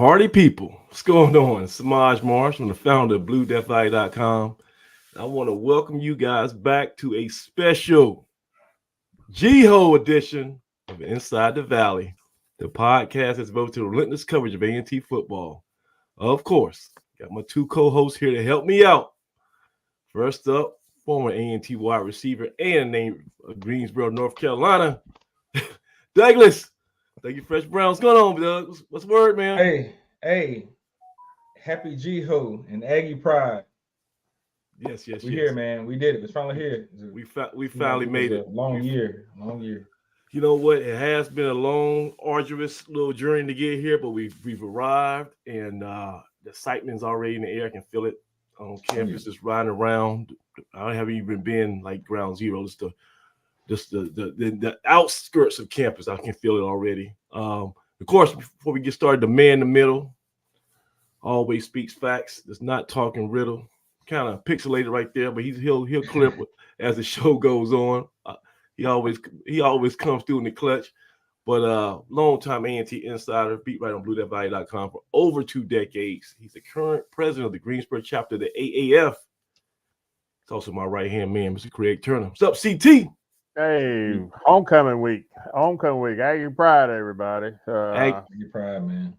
Party people, what's going on? Samaj Marsh, I'm the founder of BlueDeathValley.com. I want to welcome you guys back to a special GHOE edition of Inside the Valley. The podcast is devoted to relentless coverage of A&T football. Of course, got my two co-hosts here to help me out. First up, former A&T wide receiver and named Greensboro, North Carolina, Douglas. Thank you, Fresh Brown. What's going on, Doug? What's the word, man? Hey, happy GHOE and Aggie Pride. Yes. We're here, man. We did it. It's finally here. We finally made it. Long year. You know what? It has been a long, arduous little journey to get here, but we've arrived, and the excitement's already in the air. I can feel it on campus, just riding around. I haven't even been like ground zero. Just the outskirts of campus. I can feel it already. Of course, before we get started, the man in the middle always speaks facts. It's not talking riddle. Kind of pixelated right there, but he'll clip as the show goes on. He always comes through in the clutch. But long-time A&T insider, beat right on BlueDeathValley.com for over 2 decades. He's the current president of the Greensboro chapter of the AAF. It's also my right-hand man, Mr. Craig Turner. What's up, CT? Hey, homecoming week. Aggie Pride, everybody. Aggie Pride, man.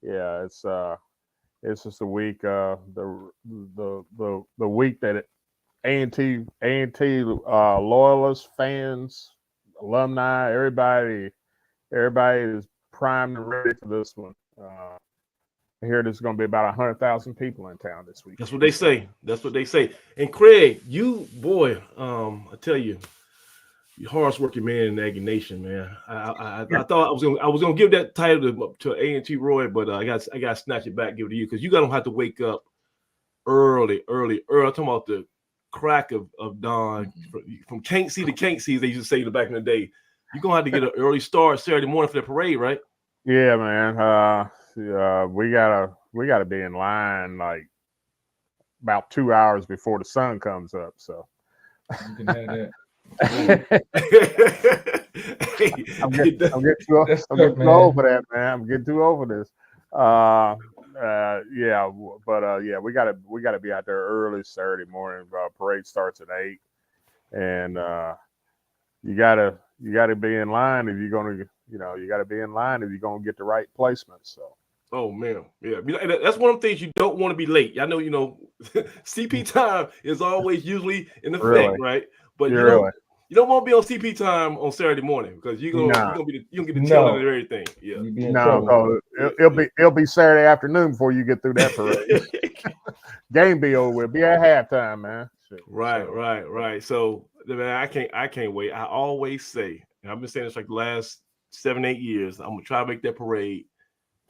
Yeah, it's just a week. The week that A&T loyalists, fans, alumni, everybody is primed and ready for this one. I hear there's going to be about 100,000 people in town this week. That's what they say. And Craig, you boy, I tell you, you're hardest working man in the Aggie Nation, man. I thought I was gonna give that title to A&T Roy, but I got to snatch it back, give it to you, because you don't have to wake up early. I'm talking about the crack of dawn, from can't see to can't see, as they used to say in the back in the day. You're gonna have to get an early start Saturday morning for the parade, right? Yeah, man. We gotta be in line like about 2 hours before the sun comes up. So you can have that. I'm getting too old for that, man. I'm getting too old for this. We gotta be out there early Saturday morning. Parade starts at 8, and you gotta be in line if you're gonna get the right placement. So. Oh man, yeah, that's one of the things you don't want to be late. I know, CP time is always usually in effect, really? Right? But you don't want to be on CP time on Saturday morning, because you're gonna get the tail end of everything. Yeah. No, it'll be Saturday afternoon before you get through that parade. Game be over with. Be at halftime, man. Right. So man, I can't wait. I always say, and I've been saying this like the last 7-8 years, I'm gonna try to make that parade.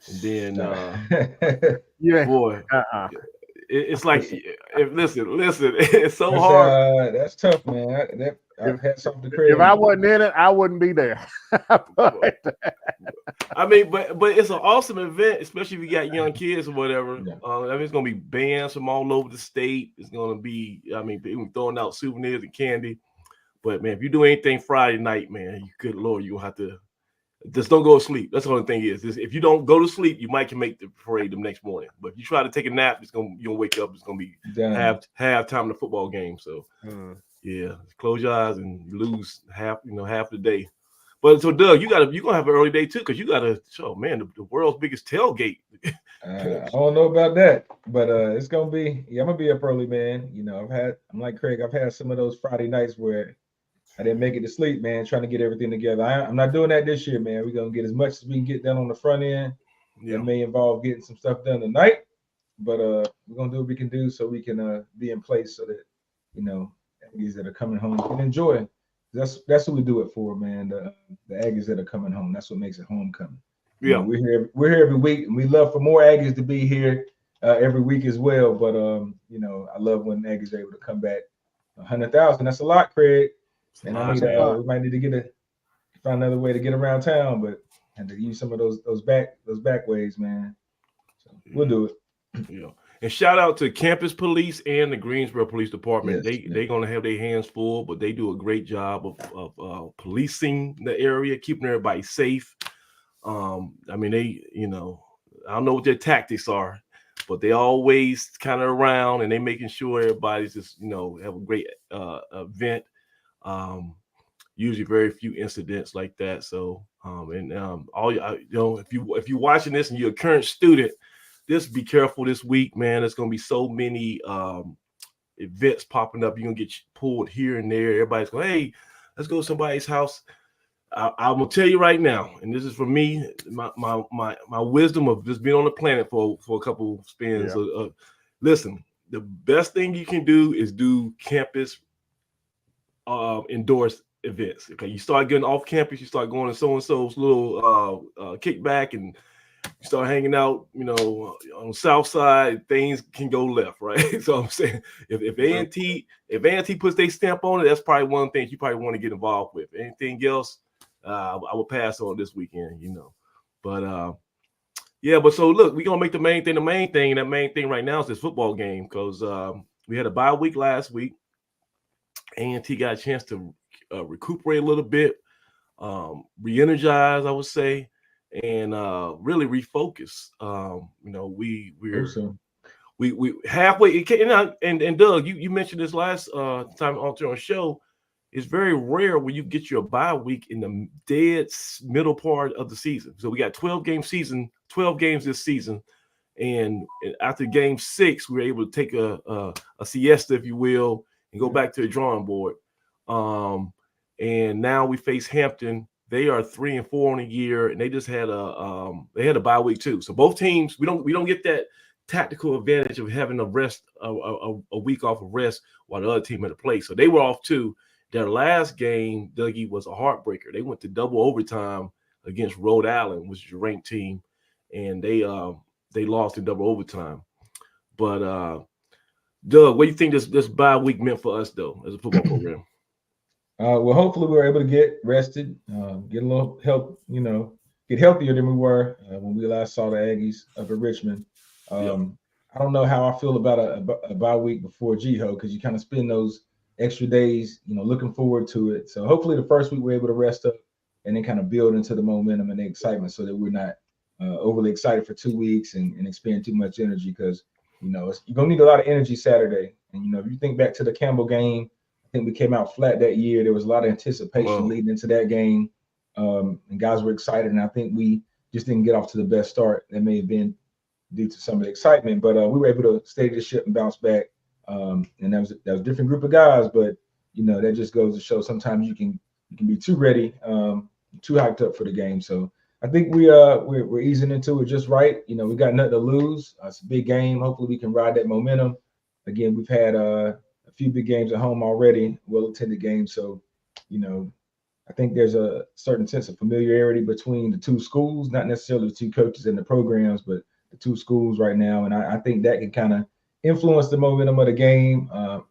And then, boy, it's like, listen, it's so hard. That's tough, man. I've had something to If I wasn't in it, I wouldn't be there. I mean, but it's an awesome event, especially if you got young kids or whatever. Yeah. It's gonna be bands from all over the state. It's gonna be, people throwing out souvenirs and candy. But man, if you do anything Friday night, man, good Lord, you gonna have to. Just don't go to sleep. That's the only thing is if you don't go to sleep, you might can make the parade the next morning. But if you try to take a nap, you're gonna wake up. It's gonna be half time of the football game. So yeah, close your eyes and you lose half the day. But so Doug, you're gonna have an early day too, because you gotta show, man, the world's biggest tailgate. I don't know about that, but it's gonna be. Yeah, I'm gonna be up early, man. I'm like Craig. I've had some of those Friday nights where I didn't make it to sleep, man, trying to get everything together. I'm not doing that this year, man. We're going to get as much as we can get done on the front end. Yeah. That may involve getting some stuff done tonight, but we're going to do what we can do so we can be in place so that, Aggies that are coming home can enjoy. That's what we do it for, man. The Aggies that are coming home. That's what makes it homecoming. Yeah. We're here every week, and we love for more Aggies to be here every week as well. But, I love when Aggies are able to come back. 100,000, that's a lot, Craig. And we might need to find another way to get around town, but and to use some of those back ways, man. So we'll do it. Yeah. And shout out to Campus Police and the Greensboro Police Department. Yes, they're gonna have their hands full, but they do a great job of policing the area, keeping everybody safe. They I don't know what their tactics are, but they always kind of around and they making sure everybody's just, have a great event. Usually very few incidents like that. So, if you're watching this and you're a current student, just be careful this week, man. There's going to be so many events popping up. You're going to get pulled here and there. Everybody's going, hey, let's go to somebody's house. I'm gonna tell you right now, and this is for me, my wisdom of just being on the planet for a couple spins. Yeah. Listen, the best thing you can do is do campus endorsed events. Okay, you start getting off campus, you start going to so and so's little kickback, and you start hanging out, on the south side, things can go left, right? So I'm saying, if A&T puts their stamp on it, that's probably one of the things you probably want to get involved with. Anything else, I will pass on this weekend, But but so look, we're gonna make the main thing the main thing, and that main thing right now is this football game, because we had a bye week last week. A&T got a chance to recuperate a little bit, re-energize, I would say, and really refocus. We halfway, and Doug, you mentioned this last time on the show. It's very rare when you get your bye week in the dead middle part of the season. So we got 12 games this season, and after game 6, we were able to take a siesta, if you will, and go back to the drawing board. And now we face Hampton. They are 3-4 on the year, and they just had a bye week too. So both teams, we don't get that tactical advantage of having a rest, a week off of rest while the other team had to play. So they were off too. Their last game, Dougie, was a heartbreaker. They went to double overtime against Rhode Island, which is a ranked team, and they lost in double overtime. But Doug, what do you think this bye week meant for us though, as a football program? Well, hopefully we were able to get rested, get a little help, get healthier than we were when we last saw the Aggies up at Richmond. I don't know how I feel about a bye week before GHOE, because you kind of spend those extra days, looking forward to it. So hopefully the first week we're able to rest up and then kind of build into the momentum and the excitement, so that we're not overly excited for 2 weeks and expend too much energy, because you're gonna need a lot of energy Saturday. And if you think back to the Campbell game, I think we came out flat that year. There was a lot of anticipation leading into that game, and guys were excited. And I think we just didn't get off to the best start. That may have been due to some of the excitement, but we were able to steady the ship and bounce back. And that was a different group of guys, but that just goes to show sometimes you can be too ready, too hyped up for the game. So I think we're easing into it just right. We got nothing to lose. It's a big game. Hopefully we can ride that momentum. Again, we've had a few big games at home already, well-attended games. So, I think there's a certain sense of familiarity between the two schools, not necessarily the two coaches and the programs, but the two schools right now. And I think that can kind of influence the momentum of the game.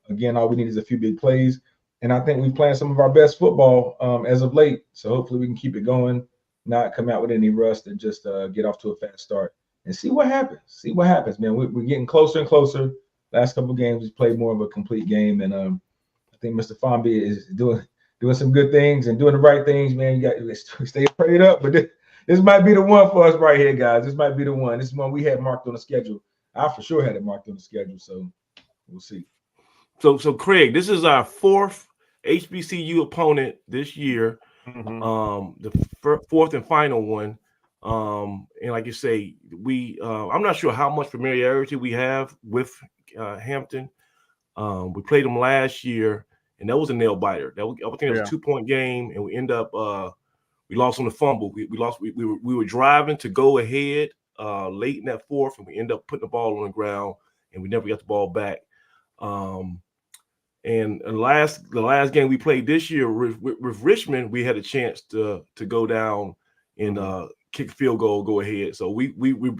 Again, all we need is a few big plays. And I think we've played some of our best football as of late. So hopefully we can keep it going, not come out with any rust, and just get off to a fast start and see what happens. Man. We're getting closer and closer. Last couple of games, we played more of a complete game. And I think Mr. Fomby is doing some good things and doing the right things, man. You got to stay prayed up. But this might be the one for us right here, guys. This might be the one. This is one we had marked on the schedule. I for sure had it marked on the schedule, so we'll see. So Craig, this is our 4th HBCU opponent this year, the fourth and final one. And like you say, I'm not sure how much familiarity we have with Hampton. We played them last year, and that was a nail biter. I think it was a 2-point game, and we end up we lost on the fumble. We lost. We were driving to go ahead late in that 4th, and we end up putting the ball on the ground, and we never got the ball back. And the last game we played this year with Richmond, we had a chance to go down and kick a field goal, go ahead. So we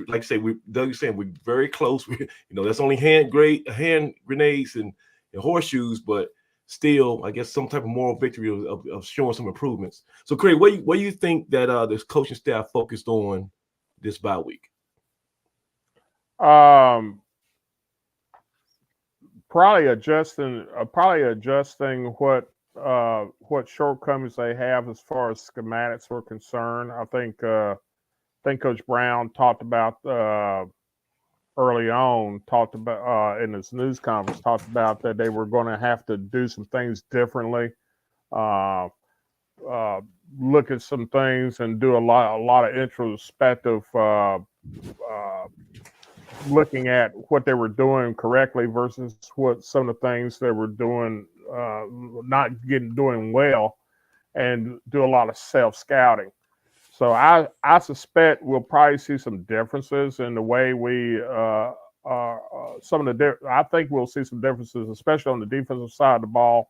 like I say, Doug is saying we're very close. That's only hand grenades and horseshoes, but still, I guess some type of moral victory of showing some improvements. So Craig, what do you think that this coaching staff focused on this bye week? Probably adjusting what shortcomings they have as far as schematics were concerned. I think think Coach Brown talked about early on, talked about in his news conference, talked about that they were going to have to do some things differently, look at some things and do a lot of introspective looking at what they were doing correctly versus what some of the things they were doing not doing well, and do a lot of self-scouting. So I suspect we'll probably see some differences in the way we I think we'll see some differences, especially on the defensive side of the ball.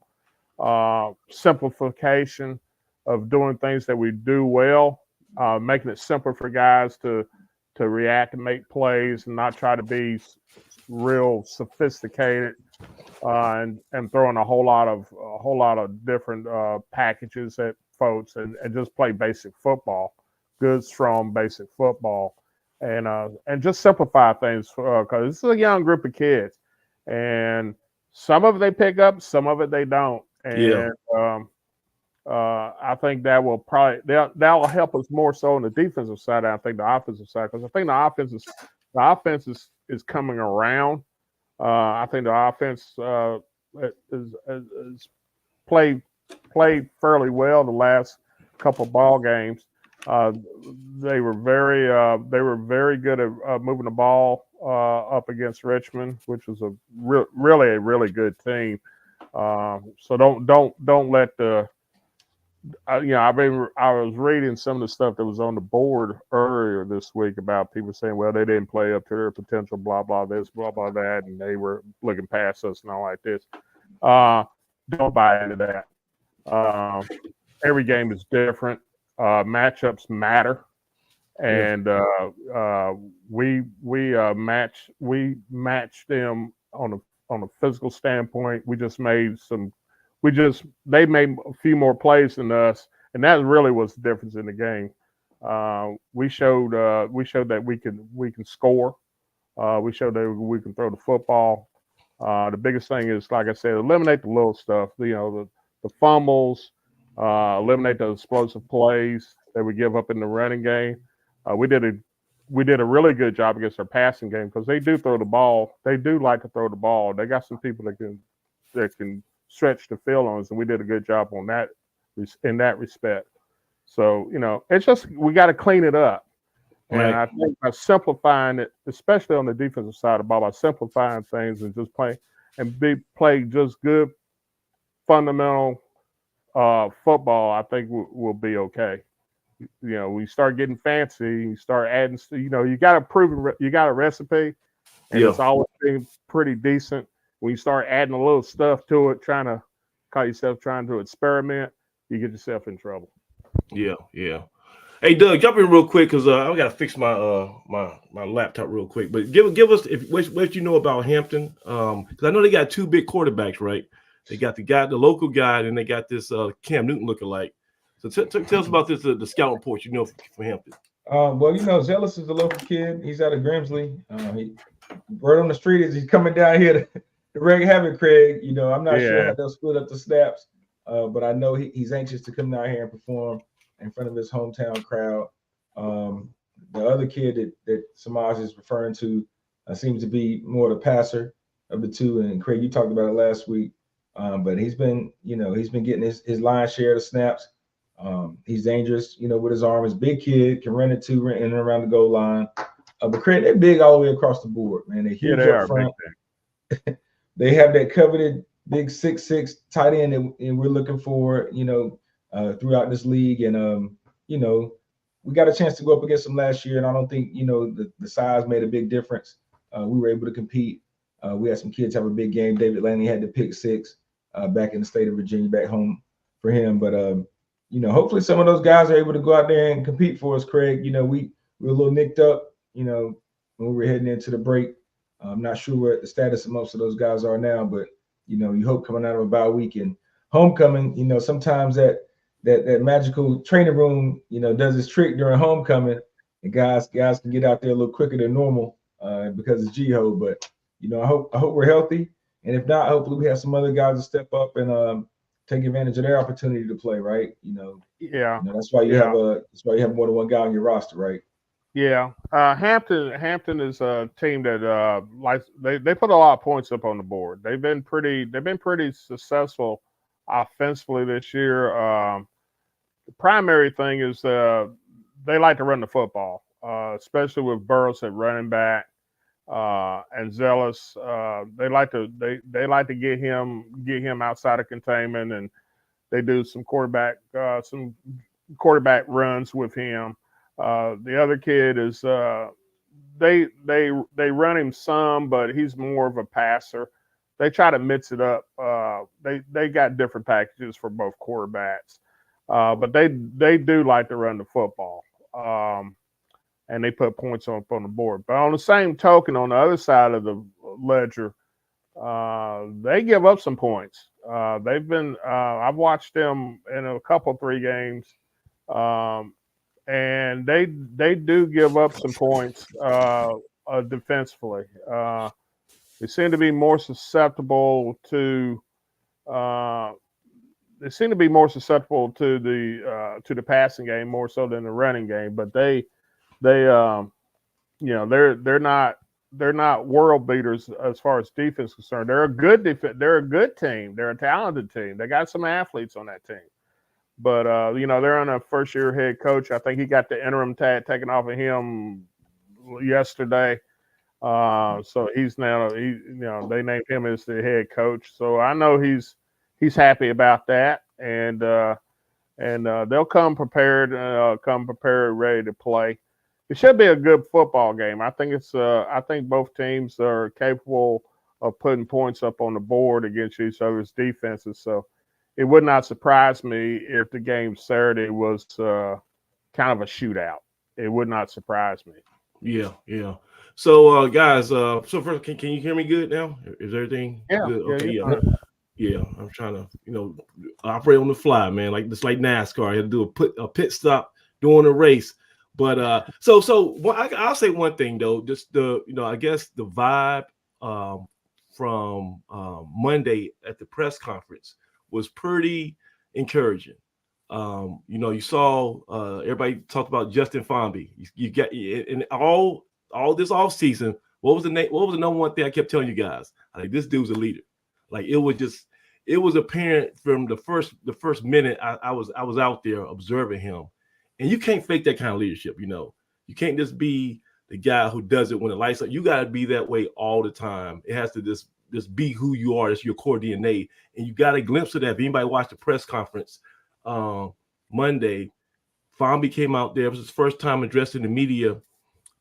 Simplification of doing things that we do well, making it simpler for guys to react and make plays and not try to be real sophisticated and throwing a whole lot of different packages at folks and just play basic football, good, strong, basic football, and just simplify things because this is a young group of kids, and some of it they pick up, some of it they don't, and I think that will that'll help us more so on the defensive side. I think the offensive side, because I think the offense is coming around. I think the offense is played fairly well the last couple ball games. They were very good at moving the ball up against Richmond, which was really a really good team. So don't let the I was reading some of the stuff that was on the board earlier this week about people saying, well, they didn't play up to their potential, blah, blah, this, blah, blah, that, and they were looking past us and all like this. Don't buy into that. Every game is different. Matchups matter. And we matched them on a physical standpoint. They made a few more plays than us, and that really was the difference in the game. We showed that we can score. We showed that we can throw the football. The biggest thing is, like I said, eliminate the little stuff. The fumbles, eliminate the explosive plays that we give up in the running game. We did a really good job against our passing game because they do throw the ball. They do like to throw the ball. They got some people that can stretch the field on us, and we did a good job on that in that respect. So, it's just we got to clean it up. Right. And I think by simplifying it, especially on the defensive side of the ball, by simplifying things and just play just good fundamental football, I think we'll be okay. We start getting fancy, you start adding, you got a recipe, and it's always been pretty decent. When you start adding a little stuff to it, trying to experiment, you get yourself in trouble. Yeah. Hey, Doug, jump in real quick because I got to fix my my laptop real quick. But give us what you know about Hampton, because I know they got two big quarterbacks, right? They got the local guy, and they got this Cam Newton lookalike. So tell us about this, the scout report for Hampton. Well, Zealous is a local kid. He's out of Grimsley. He word on the street is he's coming down here to wreak havoc, Craig. I'm not sure how they'll split up the snaps, but I know he's anxious to come down here and perform in front of his hometown crowd. The other kid that Samaj is referring to seems to be more the passer of the two, and Craig, you talked about it last week. But he's been getting his lion's share of the snaps. He's dangerous, with his arm. He's a big kid, can run it too, in and around the goal line. But Craig, they're big all the way across the board, man. They're huge up front. They have that coveted big 6'6" tight end and we're looking for, throughout this league. And we got a chance to go up against them last year, and I don't think the size made a big difference. We were able to compete. We had some kids have a big game. David Lanning had the pick 6 back in the state of Virginia, back home for him. But hopefully some of those guys are able to go out there and compete for us, Craig. We were a little nicked up, when we were heading into the break. I'm not sure what the status of most of those guys are now, but you hope coming out of a bye week and homecoming, sometimes that magical training room, does its trick during homecoming, and guys can get out there a little quicker than normal because it's GHOE. But I hope we're healthy, and if not, hopefully we have some other guys to step up and take advantage of their opportunity to play. Right? That's why you have more than one guy on your roster, right? Yeah, Hampton is a team that they put a lot of points up on the board. They've been pretty successful offensively this year. The primary thing is they like to run the football, especially with Burrows at running back and Zealous. They like to get him outside of containment, and they do some quarterback runs with him. The other kid is they run him some, but he's more of a passer. They try to mix it up. They got different packages for both quarterbacks, but they do like to run the football, and they put points up on the board. But on the same token, on the other side of the ledger, they give up some points. I've watched them in a couple 3 games. And they do give up some points defensively. They seem to be more susceptible to the passing game more so than the running game. But they're not world beaters as far as defense is concerned. They're a good They're a good team. They're a talented team. They got some athletes on that team. But they're on a first-year head coach. I think he got the interim tag taken off of him yesterday. So he's now they named him as the head coach. So I know he's happy about that, and they'll come prepared, ready to play. It should be a good football game. I think both teams are capable of putting points up on the board against each other's defenses. So it would not surprise me if the game Saturday was kind of a shootout. It would not surprise me. Yeah. So, guys, so first, can you hear me good now? Is everything good? Okay, yeah. I'm trying to, operate on the fly, man. Like NASCAR. I had to do a pit stop during the race. But I'll say one thing though. Just I guess the vibe from Monday at the press conference was pretty encouraging. You saw everybody talked about Justin Fonby. You got in all this off season. What was the number one thing I kept telling you guys? Like, this dude's a leader. Like, it was apparent from the first minute I was out there observing him, and you can't fake that kind of leadership. You can't just be the guy who does it when the lights up. You got to be that way all the time. It has to just be who you are. That's your core DNA. And you got a glimpse of that. If anybody watched the press conference Monday, Fonby came out there. It was his first time addressing the media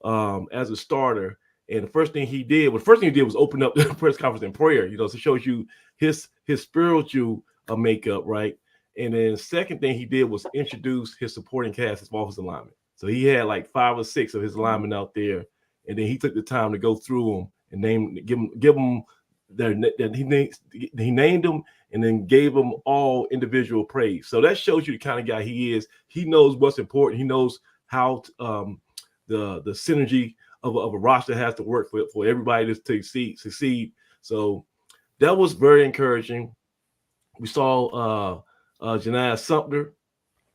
as a starter. And the first thing he did was open up the press conference in prayer. So it shows you his spiritual makeup, right? And then second thing he did was introduce his supporting cast, his offensive linemen. So he had like 5 or 6 of his linemen out there, and then he took the time to go through them and give them he named them and then gave them all individual praise. So that shows you the kind of guy he is. He knows what's important. He knows how the synergy of a roster has to work for everybody to succeed. So that was very encouraging. We saw Janai Sumter,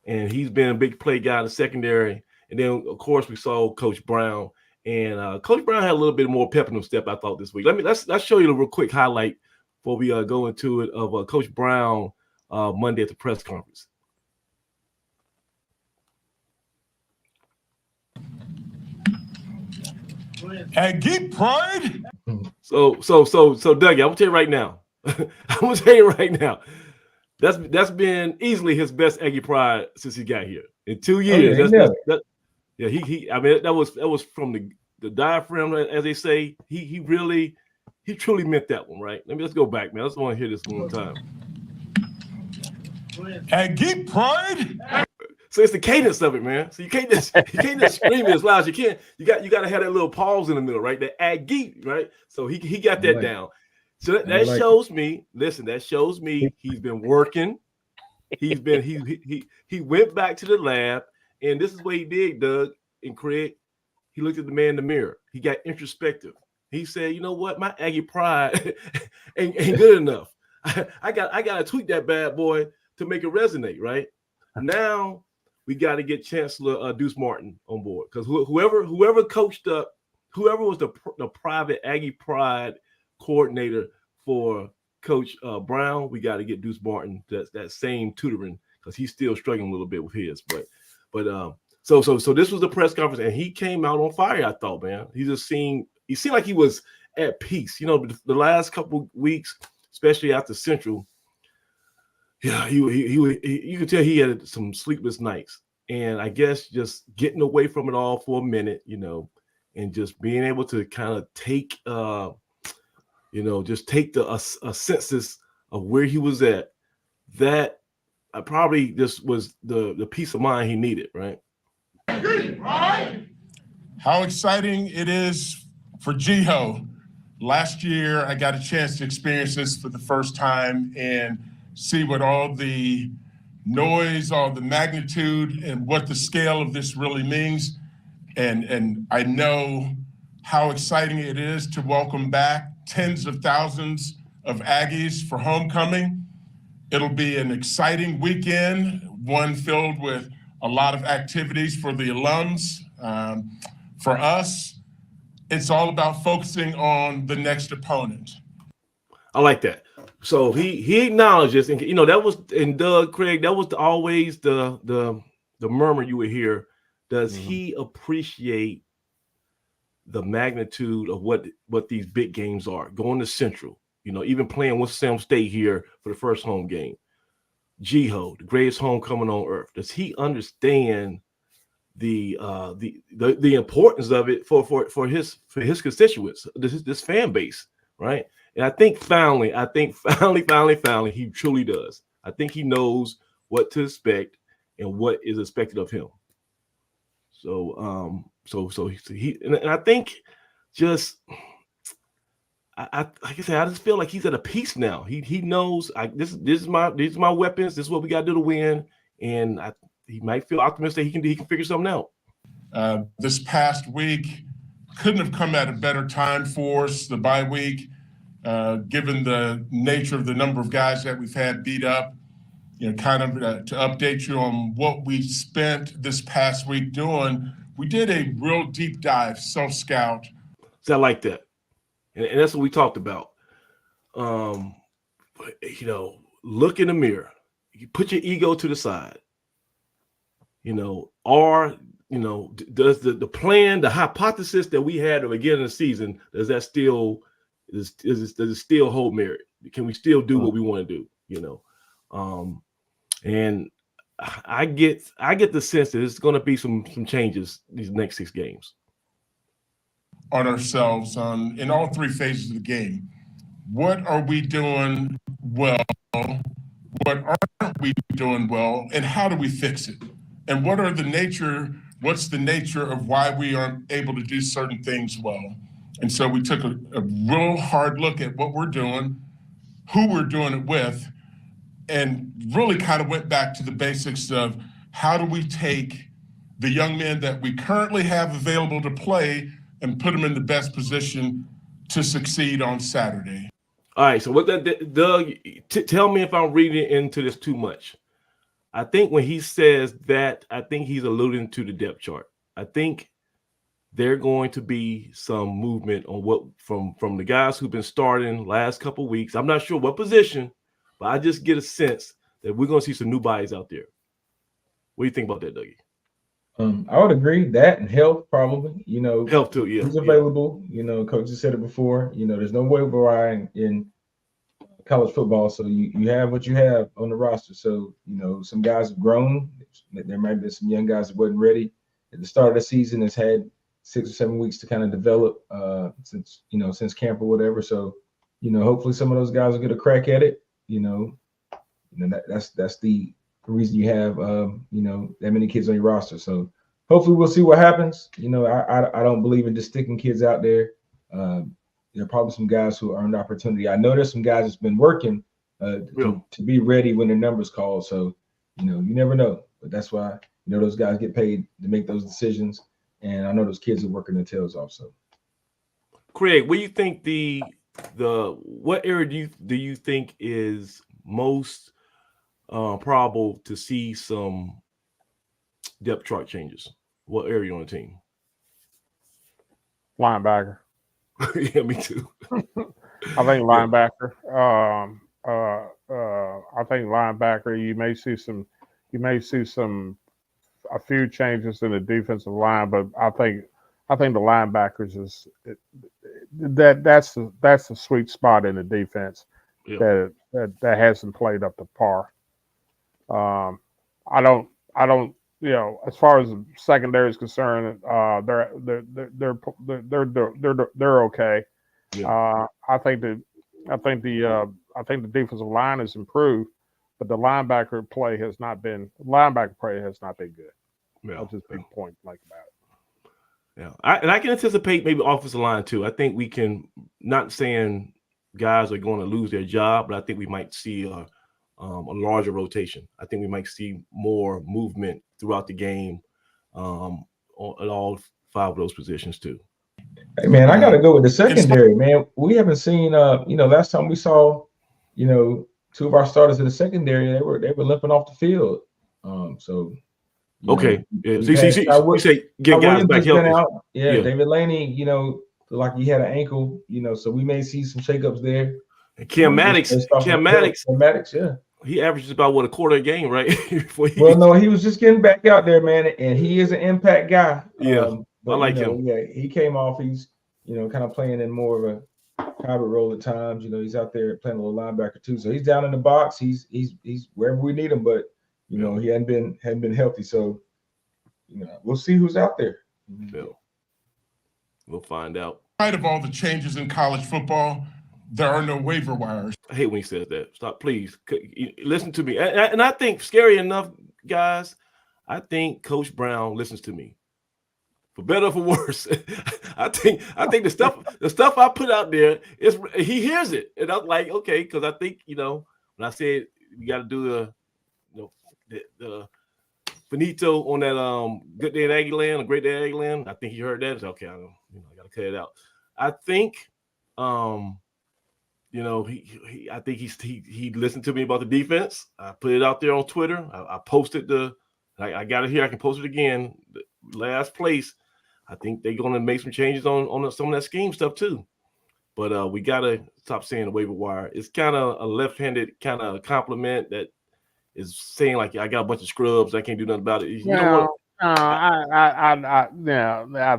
and he's been a big play guy in the secondary. And then, of course, we saw Coach Brown. And Coach Brown had a little bit more pep in him step, I thought, this week. Let's show you a real quick highlight before we go into it of Coach Brown Monday at the press conference. And keep pride. So, Dougie, I'm gonna tell you right now. That's been easily his best Aggie Pride since he got here in 2 years. That was from the diaphragm, as they say. He truly meant that one, right? Let's go back, man. I just want to hear this one more time. And keep pride. So it's the cadence of it, man. So you can't just scream it as loud as you can. You got to have that little pause in the middle, right? That Aggie, right? So he got that down. So that shows me. Listen, that shows me he's been working. He went back to the lab, and this is what he did, Doug and Craig. He looked at the man in the mirror. He got introspective. He said, "You know what? My Aggie pride ain't good enough. I got to tweak that bad boy to make it resonate, right?" Now we got to get Chancellor Deuce Martin on board, because whoever coached up, whoever was the private Aggie Pride coordinator for Coach Brown, we got to get Deuce Martin that same tutoring, because he's still struggling a little bit with his. So this was the press conference, and he came out on fire. I thought, man, he seemed like he was at peace. You know, the last couple weeks, especially after Central, yeah, you could tell he had some sleepless nights, and I guess just getting away from it all for a minute, you know, and just being able to kind of take, just take a census of where he was at. That probably just was the peace of mind he needed, right? How exciting it is for GHOE. Last year, I got a chance to experience this for the first time and see what all the noise, all the magnitude, and what the scale of this really means. And I know how exciting it is to welcome back tens of thousands of Aggies for homecoming. It'll be an exciting weekend, one filled with a lot of activities for the alums. For us, it's all about focusing on the next opponent. I like that. So he acknowledges, and that was, and Doug, Craig, that was always the murmur you would hear. Does he appreciate the magnitude of what these big games are? Going to Central, even playing with Sam State here for the first home game. GHOE, the greatest homecoming on earth. Does he understand the importance of it for his constituents, this fan base, right? And I think finally, he truly does. I think he knows what to expect and what is expected of him. So he, and I think just, like I said, I just feel like he's at a peace now. He knows these are my weapons. This is what we got to do to win, and he might feel optimistic he can figure something out. This past week couldn't have come at a better time for us, the bye week, given the nature of the number of guys that we've had beat up. Kind of to update you on what we spent this past week doing. We did a real deep dive self-scout. So I like that. And that's what we talked about. Look in the mirror. You put your ego to the side. Does the plan, the hypothesis that we had at the beginning of the season, does it still hold merit? Can we still do what we want to do? And I get the sense that there's going to be some changes these next 6 games. On ourselves in all 3 phases of the game. What are we doing well? What aren't we doing well? And how do we fix it? And what's the nature of why we aren't able to do certain things well? And so we took a real hard look at what we're doing, who we're doing it with, and really kind of went back to the basics of how do we take the young men that we currently have available to play and put them in the best position to succeed on Saturday. All right, so what that, Doug, tell me if I'm reading into this too much. I think when he says that, I think he's alluding to the depth chart. I think there's going to be some movement on what from the guys who've been starting last couple of weeks. I'm not sure what position, but I just get a sense that we're going to see some new bodies out there. What do you think about that, Dougie? I would agree that, and health probably. Health too. Yeah, who's available. Coach has said it before. There's no waiver wire in college football, so you have what you have on the roster. So some guys have grown. There might be some young guys that wasn't ready at the start of the season. Has had 6 or 7 weeks to kind of develop since camp or whatever. So hopefully some of those guys will get a crack at it. That's the reason you have that many kids on your roster. So hopefully we'll see what happens. I don't believe in just sticking kids out there. There are probably some guys who earned opportunity. I know there's some guys that's been working to be ready when the numbers call. So you never know, but that's why those guys get paid to make those decisions. And I know those kids are working their tails off. So Craig, what do you think what area do you think is most probable to see some depth chart changes? What area on the team? Linebacker. Yeah, me too. I think linebacker. I think linebacker. You may see a few changes in the defensive line, but I think the linebackers that's a sweet spot in the defense that hasn't played up to par. I don't as far as the secondary is concerned, they're okay. Yeah. I think the defensive line has improved, but the linebacker play has not been good. Yeah. That's just a big point about it. Yeah, I can anticipate maybe offensive line too. I think we can, not saying guys are going to lose their job, but I think we might see a larger rotation. I think we might see more movement throughout the game at all 5 of those positions too. Hey man, I gotta go with the secondary, man. We haven't seen last time we saw, 2 of our starters in the secondary, they were limping off the field. Okay. Yeah. So you say get guys Williams back has been healthy. out. Yeah, David Laney, like he had an ankle, so we may see some shakeups there. And Cam Maddox, yeah. He averages about a quarter a game, right? No, he was just getting back out there, man, and he is an impact guy. Yeah, but, I like him. Yeah, he came off. He's kind of playing in more of a hybrid role at times. He's out there playing a little linebacker too. So he's down in the box. He's wherever we need him, but he hadn't been healthy. So we'll see who's out there. Yeah. We'll find out. In spite of all the changes in college football, there are no waiver wires. I hate when he says that. Stop, please. Listen to me. And I think, scary enough, guys, I think Coach Brown listens to me. For better or for worse. I think the stuff I put out there he hears it. And I'm like, okay, because I think, when I said we got to do the finito on that good day at Aggieland, a great day at Aggieland, I think he heard that. It's okay, I got to cut it out. I think I think he listened to me about the defense. I put it out there on Twitter. I posted I got it here. I can post it again. The last place. I think they're going to make some changes on some of that scheme stuff too. But we got to stop saying the waiver wire. It's kind of a left-handed kind of compliment that is saying like I got a bunch of scrubs. I can't do nothing about it. You know what? I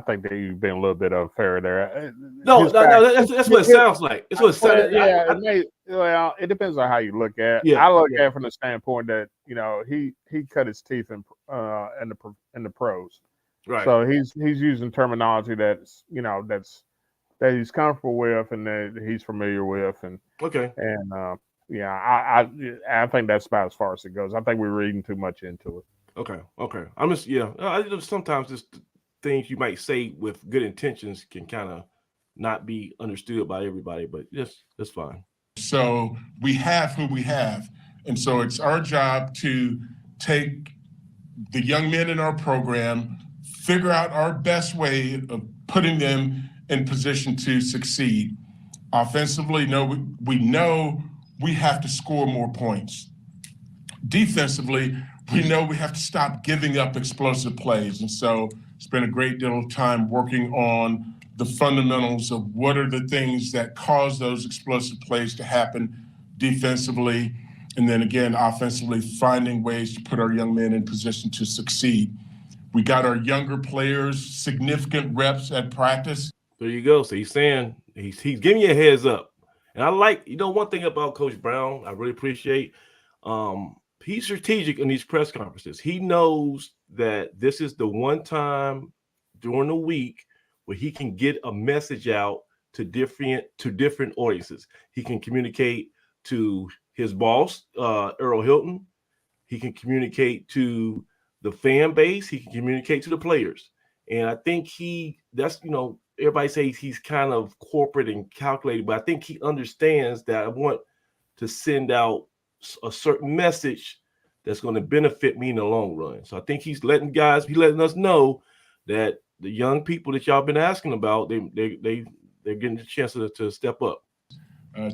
think that you've been a little bit unfair there. No, that's what it sounds like. It's what it sounds. It depends on how you look at. Yeah, I look at it from the standpoint that he cut his teeth in the pros, right? So he's using terminology that's that he's comfortable with and that he's familiar with, and I think that's about as far as it goes. I think we're reading too much into it. Okay. I'm just sometimes just things you might say with good intentions can kind of not be understood by everybody, but yes, that's fine. So we have who we have, and so it's our job to take the young men in our program, figure out our best way of putting them in position to succeed. Offensively, we know we have to score more points. Defensively, we know we have to stop giving up explosive plays. And so spent a great deal of time working on the fundamentals of what are the things that cause those explosive plays to happen defensively. And then again, offensively, finding ways to put our young men in position to succeed. We got our younger players significant reps at practice. There you go. So he's saying he's giving you a heads up. And I like, one thing about Coach Brown, I really appreciate, he's strategic in these press conferences. He knows that this is the one time during the week where he can get a message out to different audiences. He can communicate to his boss, Earl Hilton. He can communicate to the fan base. He can communicate to the players. And I think everybody says he's kind of corporate and calculated, but I think he understands that I want to send out a certain message that's going to benefit me in the long run. So I think he's letting us know that the young people that y'all been asking about, they're getting the chance to step up.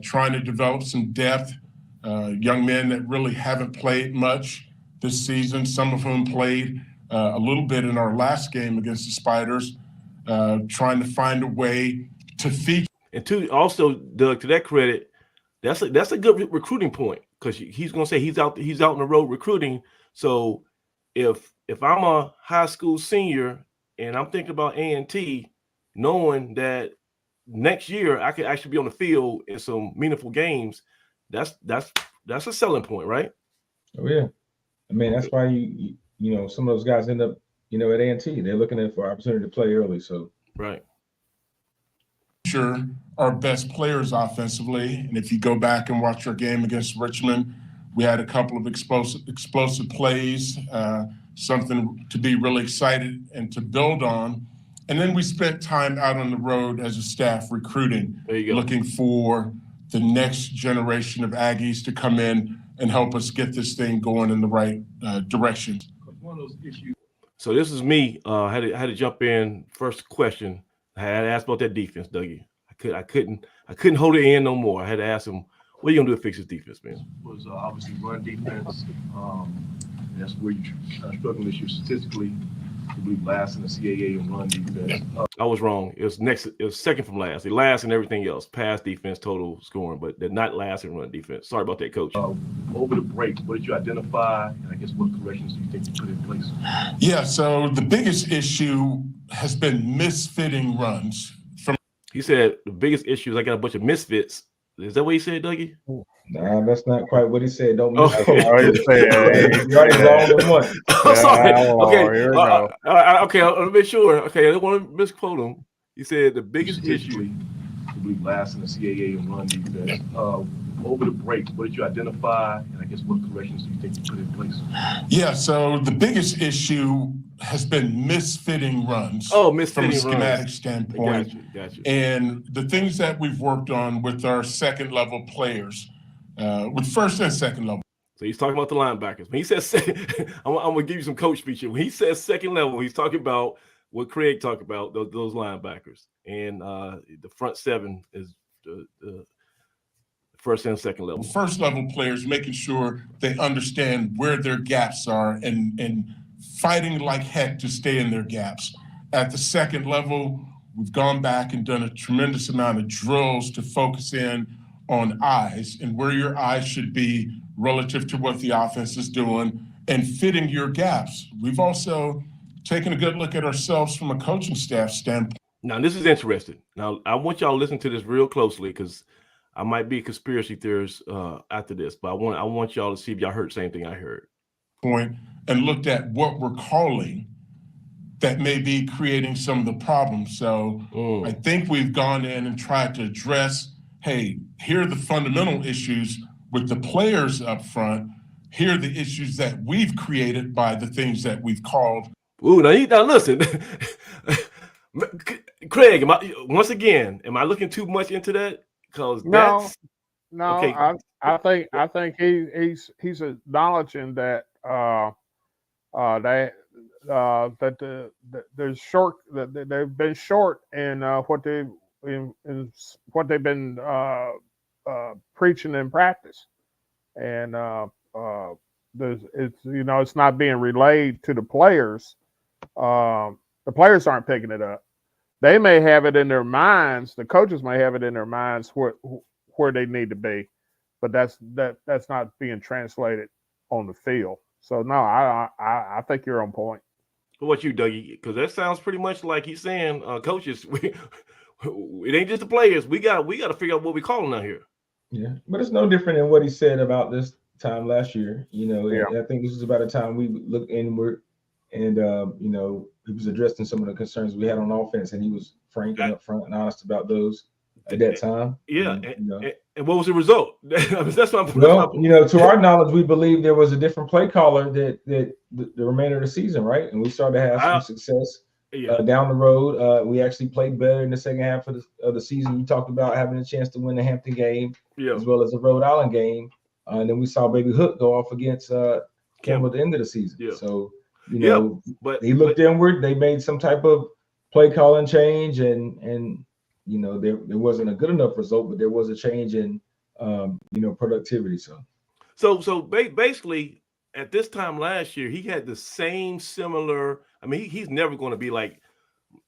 Trying to develop some depth, young men that really haven't played much this season, some of whom played a little bit in our last game against the Spiders, trying to find a way to feature. And two, also, Doug, to that credit, that's a good recruiting point, because he's going to say he's out on the road recruiting. So if I'm a high school senior and I'm thinking about A&T, knowing that next year I could actually be on the field in some meaningful games, that's a selling point, right? Oh yeah, I mean that's why you know some of those guys end up at A&T. They're looking for opportunity to play early. So right. Our best players offensively, and if you go back and watch our game against Richmond, we had a couple of explosive plays, something to be really excited and to build on. And then we spent time out on the road as a staff recruiting, looking for the next generation of Aggies to come in and help us get this thing going in the right direction. One of those issues. So this is me. Had to jump in. First question. I had to ask about that defense, Dougie. I couldn't hold it in no more. I had to ask him, what are you gonna do to fix this defense, man? Was obviously run defense. That's where you struggling this year statistically. I believe last in the CAA in run defense. I was wrong. It was second from last. They last in everything else, pass defense, total scoring, but they're not last in run defense. Sorry about that, Coach. Over the break, what did you identify, and I guess what corrections do you think you put in place? Yeah, so the biggest issue has been misfitting runs. He said the biggest issue is I got a bunch of misfits. Is that what he said, Dougie? Nah, that's not quite what he said. Don't miss it. You're already wrong with one. I'm sorry. Okay. Here we go. Okay, I'll make sure. Okay, I don't want to misquote him. He said the biggest issue. I believe last in the CAA in run defense. Over the break, what did you identify, and I guess what corrections do you think you put in place? Yeah, so the biggest issue has been misfitting runs. Misfitting from a schematic runs. standpoint. Got you. And the things that we've worked on with our second level players, with first and second level. So he's talking about the linebackers. When he says second, I'm gonna give you some coach speech here. When he says second level, he's talking about what Craig talked about, those linebackers. And the front seven is the first and second level. First level players, making sure they understand where their gaps are and fighting like heck to stay in their gaps. At the second level, we've gone back and done a tremendous amount of drills to focus in on eyes and where your eyes should be relative to what the offense is doing and fitting your gaps. We've also taken a good look at ourselves from a coaching staff standpoint. Now, this is interesting. Now, I want y'all to listen to this real closely, because I might be a conspiracy theorist after this, but I want y'all to see if y'all heard the same thing I heard. And looked at what we're calling that may be creating some of the problems. So I think we've gone in and tried to address, hey, here are the fundamental issues with the players up front. Here are the issues that we've created by the things that we've called. Ooh, now listen. Craig, am I looking too much into that? Because no, okay. I think he's acknowledging that there's short that they've been short in what they've been preaching in practice, and it's not being relayed to the players. The players aren't picking it up. They may have it in their minds. The coaches may have it in their minds where they need to be, but that's not being translated on the field. So no, I think you're on point. What about you, Dougie? Because that sounds pretty much like he's saying, coaches, it ain't just the players. We got to figure out what we calling out here. Yeah, but it's no different than what he said about this time last year. I think this was about a time we looked inward, and he was addressing some of the concerns we had on offense, and he was frank and upfront and honest about those at that time. Yeah, and what was the result? That's what I'm. Well, to our knowledge, we believe there was a different play caller that the remainder of the season, right? And we started to have some success down the road. We actually played better in the second half of the season. You talked about having a chance to win the Hampton game, as well as the Rhode Island game, and then we saw Baby Hook go off against Campbell at the end of the season. Yeah. So but they looked inward. They made some type of play calling change, and there wasn't a good enough result, but there was a change in productivity. So basically, at this time last year, he had the same similar. I mean, he's never going to be like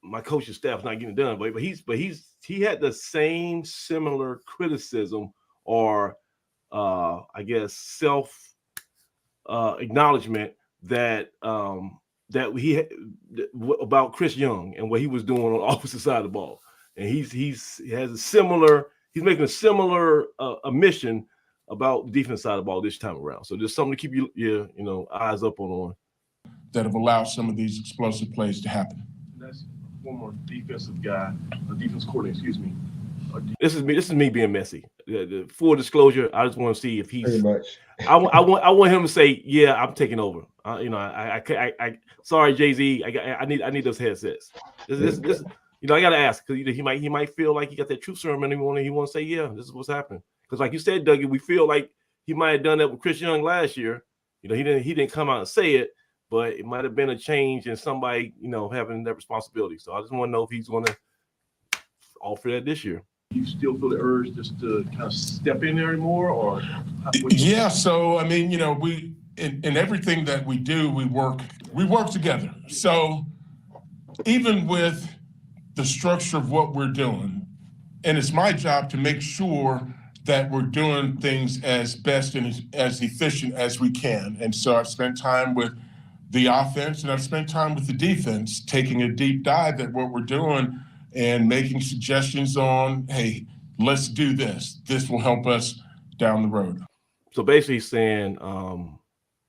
my coaching staff's not getting it done, but he had the same similar criticism or I guess self acknowledgement that that he had about Chris Young and what he was doing on the opposite side of the ball, and he has a similar. He's making a similar admission about the defense side of the ball this time around. So there's something to keep your eyes up on that have allowed some of these explosive plays to happen. That's former defensive guy, a defense coordinator, excuse me. This is me being messy. The full disclosure, I just want to see if he's. Pretty much. I want him to say, yeah, I'm taking over. I sorry, Jay-Z, I need those headsets. This I got to ask because he might feel like he got that truth serum and he want to say, yeah, this is what's happening. Because like you said, Dougie, we feel like he might have done that with Chris Young last year. He didn't come out and say it, but it might have been a change in somebody having that responsibility. So I just want to know if he's going to offer that this year. You still feel the urge just to kind of step in there more, or? Yeah. So I mean, we in everything that we do, we work together. So even with the structure of what we're doing, and it's my job to make sure that we're doing things as best and as efficient as we can. And so I've spent time with the offense and I've spent time with the defense, taking a deep dive at what we're doing and making suggestions on, hey, let's do this. This will help us down the road. So basically he's saying,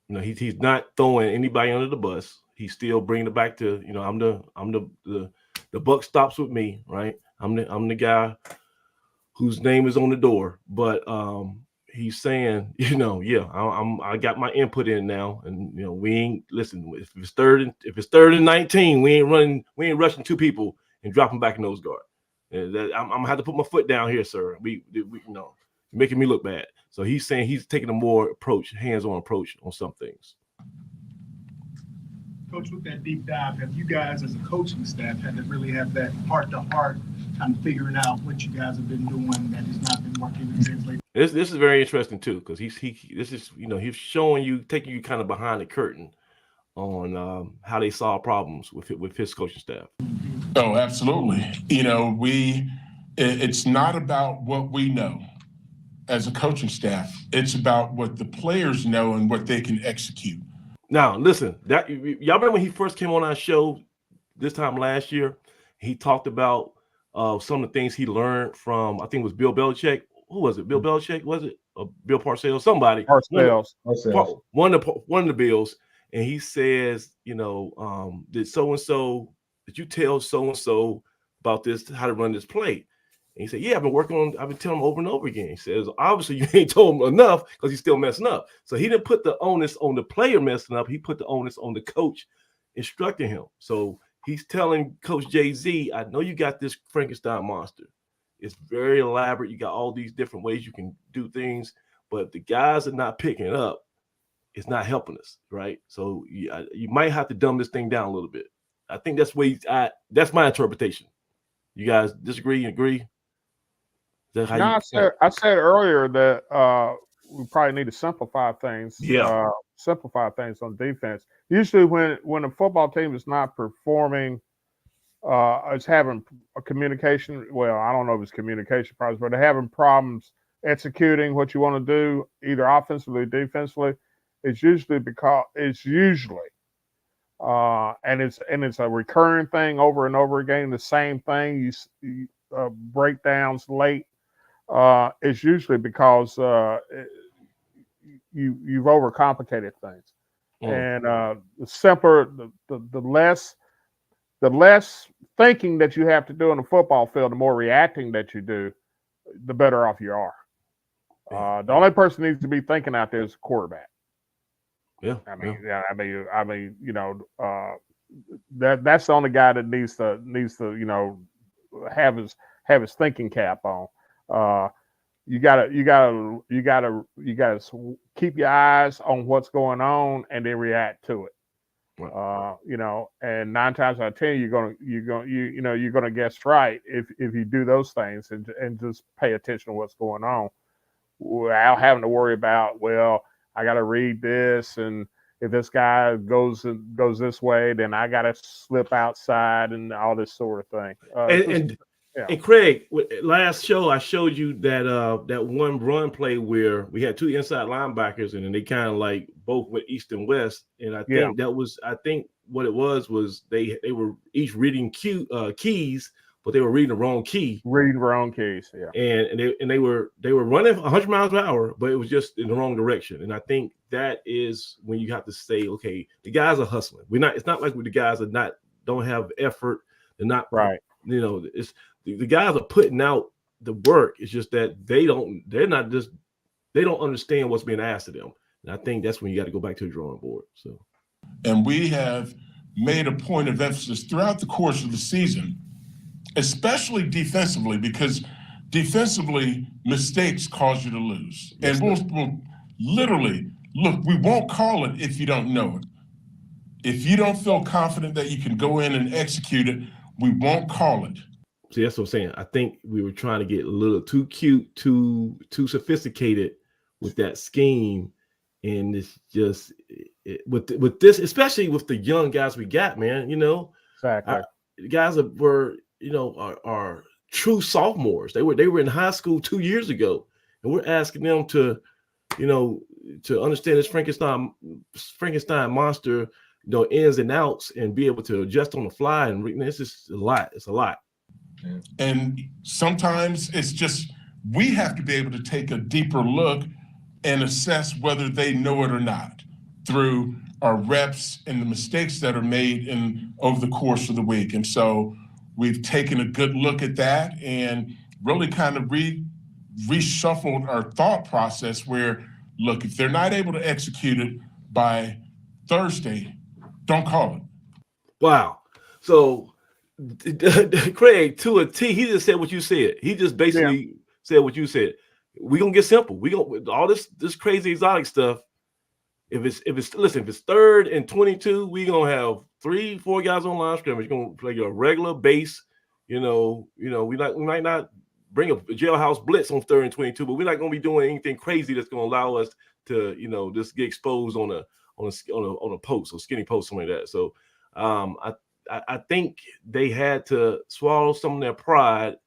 he's not throwing anybody under the bus. He's still bringing it back to, I'm the buck stops with me, right? I'm the guy whose name is on the door. But he's saying, I got my input in now, and we ain't listen. If it's third and 19, we ain't rushing two people and dropping back in those guard. I'm gonna have to put my foot down here, sir. We making me look bad. So he's saying he's taking a more hands-on approach on some things. Coach, with that deep dive, have you guys as a coaching staff had to really have that heart-to-heart kind of figuring out what you guys have been doing that has not been working and translating? This is very interesting too, because he's showing you, taking you kind of behind the curtain on how they solve problems with his coaching staff. Oh, absolutely. It's not about what we know as a coaching staff. It's about what the players know and what they can execute. Now, listen, y'all remember when he first came on our show this time last year? He talked about some of the things he learned from, I think it was Bill Belichick. Who was it? Bill Belichick? Was it? Bill Parcells? Somebody. Parcells. One of the Bills. And he says, did so-and-so, did you tell so-and-so about this, how to run this play? And he said, yeah, I've been telling him over and over again. He says, obviously you ain't told him enough because he's still messing up. So he didn't put the onus on the player messing up. He put the onus on the coach instructing him. So he's telling Coach Jay-Z, I know you got this Frankenstein monster. It's very elaborate. You got all these different ways you can do things, but if the guys are not picking it up, it's not helping us, right? So you might have to dumb this thing down a little bit. I think that's that's my interpretation. You guys disagree? Agree? I said earlier that we probably need to simplify things. Yeah. Simplify things on defense. Usually, when a football team is not performing, it's having a communication. Well, I don't know if it's communication problems, but they're having problems executing what you want to do, either offensively or defensively. It's usually and it's a recurring thing over and over again. The same thing. You breakdowns late. It's usually because you've overcomplicated things, and the simpler, the less thinking that you have to do on the football field, the more reacting that you do, the better off you are. The only person who needs to be thinking out there is the quarterback. Yeah, that's the only guy that needs to have his thinking cap on. You gotta keep your eyes on what's going on and then react to it. Right. And 9 times out of 10 you're gonna guess right if you do those things and just pay attention to what's going on without having to worry about, well, I got to read this, and if this guy goes this way, then I got to slip outside and all this sort of thing. And Craig, last show I showed you that that one run play where we had two inside linebackers, and then they kind of like both went east and west. And I think what it was they were each reading keys, but they were reading the wrong key. Reading the wrong keys, yeah. And they were running 100 miles an hour, but it was just in the wrong direction. And I think that is when you have to say, okay, the guys are hustling. It's not like the guys don't have effort. They're not right. It's the guys are putting out the work. It's just that they don't understand what's being asked of them. And I think that's when you got to go back to the drawing board. So, and we have made a point of emphasis throughout the course of the season, especially defensively, because defensively mistakes cause you to lose. Yes, and we'll literally look. We won't call it if you don't know it. If you don't feel confident that you can go in and execute it, we won't call it. See, that's what I'm saying. I think we were trying to get a little too cute, too sophisticated with that scheme, and it's just with this, especially with the young guys we got, man. Exactly. The guys are true sophomores. They were in high school 2 years ago, and we're asking them to understand this Frankenstein monster, ins and outs, and be able to adjust on the fly. And it's just a lot. It's a lot. And sometimes it's just we have to be able to take a deeper look and assess whether they know it or not through our reps and the mistakes that are made over the course of the week. And so we've taken a good look at that and really kind of reshuffled our thought process where, look, if they're not able to execute it by Thursday, don't call it. Wow. So Craig, to a T, he just said what you said. He just basically said what you said. We're gonna get simple. We gonna all this crazy exotic stuff. If it's third and 22, we gonna have 3-4 guys on line scrimmage. We're gonna play a regular base. We might not bring a jailhouse blitz on 3rd and 22, but we're not gonna be doing anything crazy that's gonna allow us to just get exposed on a post or skinny post, something like that. So I think they had to swallow some of their pride.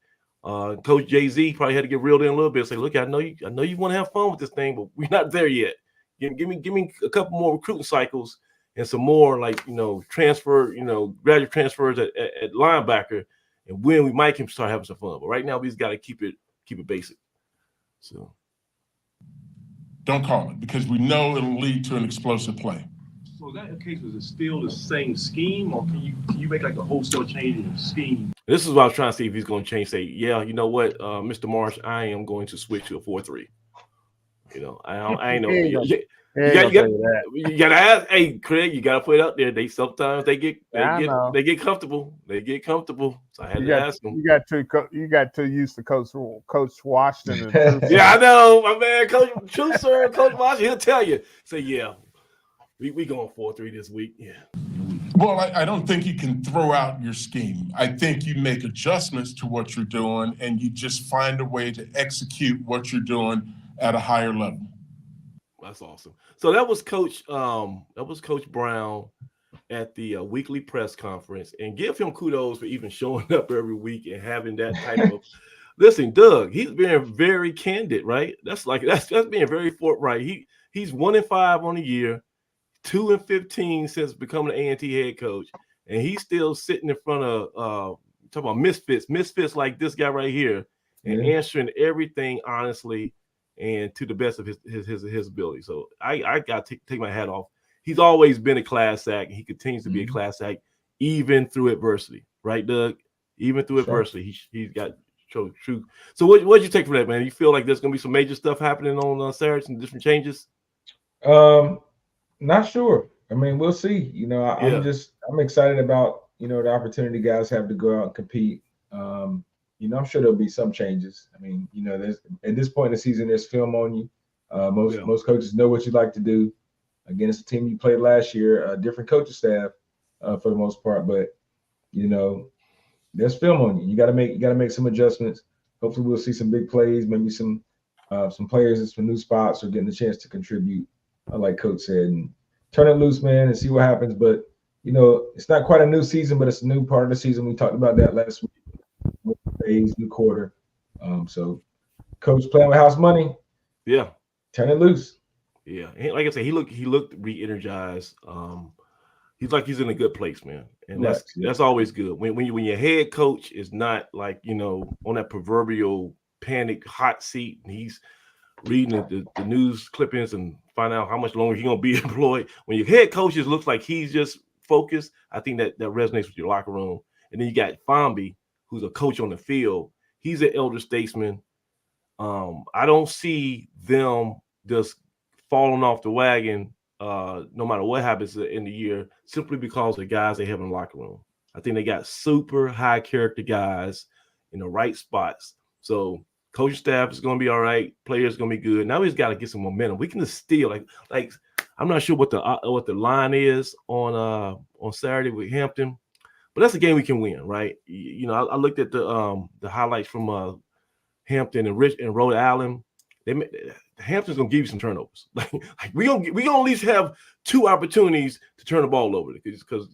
Coach Jay-Z probably had to get reeled in a little bit. Say, look, I know you want to have fun with this thing, but we're not there yet. Give me a couple more recruiting cycles and some more graduate transfers at linebacker, and when we might can start having some fun. But right now we just got to keep it basic. So don't call it, because we know it'll lead to an explosive play. So in that case, was it still the same scheme, or can you make like a wholesale change in the scheme? This is what I was trying to see if he's going to change. Say, yeah, you know what, Mr. Marsh, I am going to switch to a 4-3. I ain't know. You gotta ask. Hey, Craig, you gotta put it out there. They sometimes they get comfortable. They get comfortable. So I had to ask them. You got to use the Coach Washington. Yeah, I know, my man, Coach Washington. He'll tell you. Say, yeah. We going 4-3 this week. Yeah. Well, I don't think you can throw out your scheme. I think you make adjustments to what you're doing, and you just find a way to execute what you're doing at a higher level. That's awesome. So that was Coach Brown at the weekly press conference, and give him kudos for even showing up every week and having that type of. Listen, Doug, he's being very candid, right? That's being very forthright. He's 1-5 on the year. 2-15 since becoming an A&T head coach, and he's still sitting in front of talking about misfits like this guy right here, and answering everything honestly and to the best of his ability. So I got to take my hat off. He's always been a class act, and he continues to be a class act even through adversity, right, Doug? Even through adversity, he's got true. So what did you take from that, man? You feel like there's gonna be some major stuff happening on Saturday, some different changes? Not sure. I mean, we'll see. I'm excited about, the opportunity guys have to go out and compete. I'm sure there'll be some changes. I mean, there's at this point in the season, there's film on you. Most coaches know what you like to do. Again, it's a team you played last year, a different coaching staff for the most part, but there's film on you. You got to make some adjustments. Hopefully, we'll see some big plays, maybe some players in some new spots or getting a chance to contribute. like Coach said, and turn it loose, man, and see what happens. But it's not quite a new season, but it's a new part of the season. We talked about that last week. New phase, new quarter. So Coach playing with house money. Yeah. Turn it loose. Yeah. And like I said, he looked re-energized. He's like he's in a good place, man. And that's always good. When your head coach is not like, on that proverbial panic hot seat, and he's reading the news clippings and find out how much longer he's gonna be employed. When your head coach just looks like he's just focused, I think that resonates with your locker room. And then you got Fambi, who's a coach on the field. He's an elder statesman. I don't see them just falling off the wagon no matter what happens in the year, simply because the guys they have in the locker room. I think they got super high character guys in the right spots. So coaching staff is going to be all right. Players going to be good. Now we just got to get some momentum. We can just steal. Like I'm not sure what the line is on Saturday with Hampton, but that's a game we can win, right? I looked at the highlights from Hampton and Rhode Island. Hampton's gonna give you some turnovers. Like we gonna at least have 2 opportunities to turn the ball over because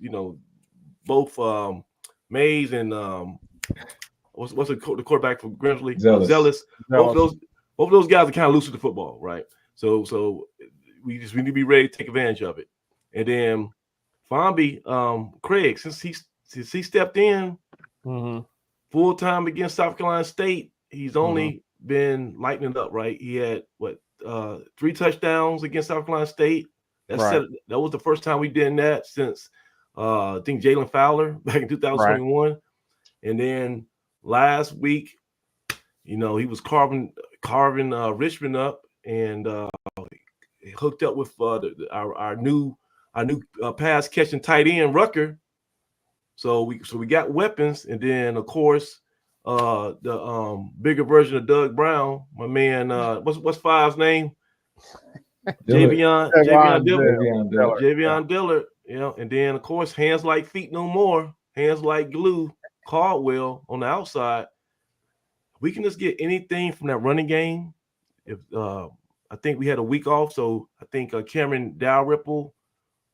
both Mays and what's the quarterback from Grimsley? Zealous. Both of those guys are kind of loose with the football, right? So we need to be ready to take advantage of it. And then Fambi, Craig, since he stepped in full time against South Carolina State, he's only been lighting it up, right? He had 3 touchdowns against South Carolina State. That was the first time we did that since I think Jalen Fowler back in 2021. Right. And then last week, he was carving Richmond up and hooked up with our new pass catching tight end Rucker. So we got weapons, and then of course the bigger version of Doug Brown, my man. What's Five's name? Javion Dillard. And then of course hands like feet no more, hands like glue. Caldwell on the outside. We can just get anything from that running game. If I think we had a week off, so I think Cameron Dalrymple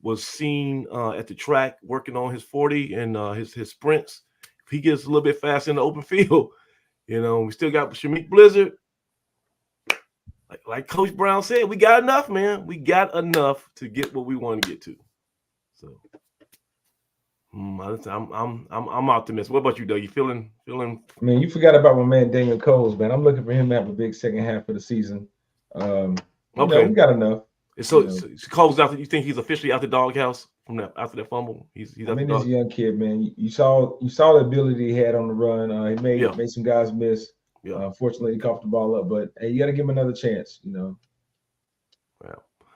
was seen at the track working on his 40 and his sprints. If he gets a little bit faster in the open field, we still got Shameik Blizzard. Like Coach Brown said, we got enough, man. We got enough to get what we want to get to. So I'm optimistic. What about you, Doug? You feeling? I mean, you forgot about my man Daniel Coles, man. I'm looking for him to have a big second half of the season. Okay, we got enough. So Coles out. You think he's officially out the doghouse from after that fumble? He's I mean, he's a young kid, man. You saw the ability he had on the run. He made some guys miss. Yeah. Unfortunately, he coughed the ball up, but hey, you got to give him another chance. Yeah.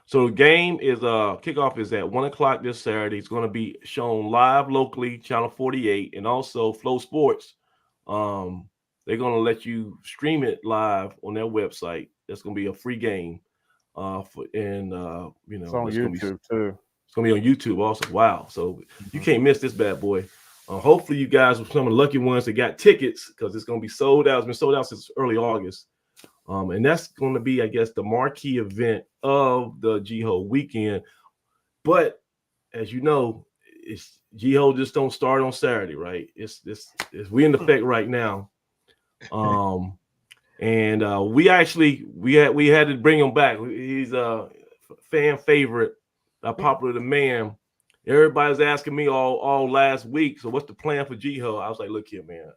So the game is kickoff is at 1:00 this Saturday. It's going to be shown live locally, Channel 48, and also Flow Sports. They're going to let you stream it live on their website. That's going to be a free game. It's on YouTube too. It's going to be on YouTube also. Wow. So you can't miss this bad boy. Hopefully you guys are some of the lucky ones that got tickets because it's going to be sold out. It's been sold out since early August. And that's going to be, I guess, the marquee event of the GHOE weekend. But as you know, GHOE just don't start on Saturday, right? We're in effect right now. And we had to bring him back. He's a fan favorite, popular demand. Everybody's asking me all last week. So what's the plan for GHOE? I was like, look here, man.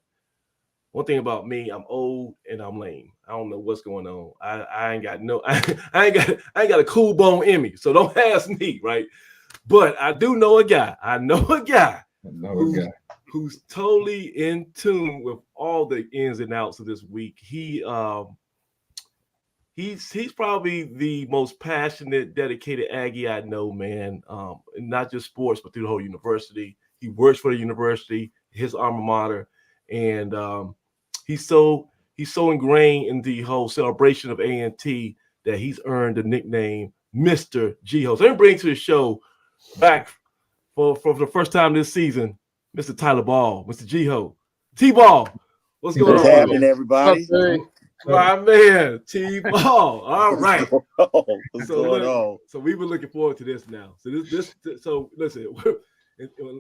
One thing about me, I'm old and I'm lame. I don't know what's going on. I ain't got a cool bone in me. So don't ask me, right? But I do know a guy. I know a guy who's totally in tune with all the ins and outs of this week. He's probably the most passionate, dedicated Aggie I know, man. Not just sports, but through the whole university. He works for the university, his alma mater, and he's so ingrained in the whole celebration of A&T that he's earned the nickname Mr. GHOE. So let me bring to the show back for the first time this season, Mr. Tyler Ball, Mr. GHOE. T-Ball, what's going on? What's happening, everybody? My man, T-Ball. All right. What's So going look, on? so we've been looking forward to this now. So so listen,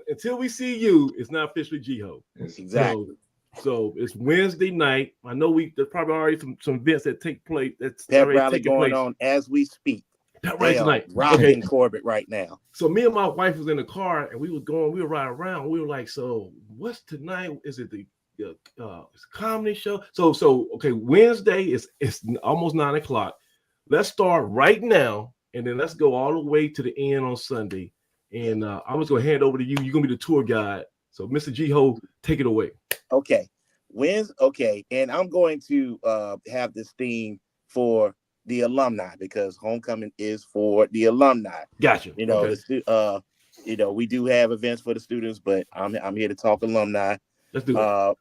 until we see you, it's not officially GHOE. Exactly. So it's Wednesday night. I know there's probably already some events that take place. That's Pep already rally taking going place. on as we speak. Right They are tonight. rocking Okay. Corbett right now. So me and my wife was in the car and we were riding around. We were like, so what's tonight? Is it the it's a comedy show? So okay, Wednesday it's almost 9:00. Let's start right now and then let's go all the way to the end on Sunday. And I'm just gonna hand it over to you. You're gonna be the tour guide. So Mr. GHOE, take it away. Okay. Okay, and I'm going to have this theme for the alumni because homecoming is for the alumni. Gotcha. You know, okay. We do have events for the students, but I'm here to talk alumni. Let's do it.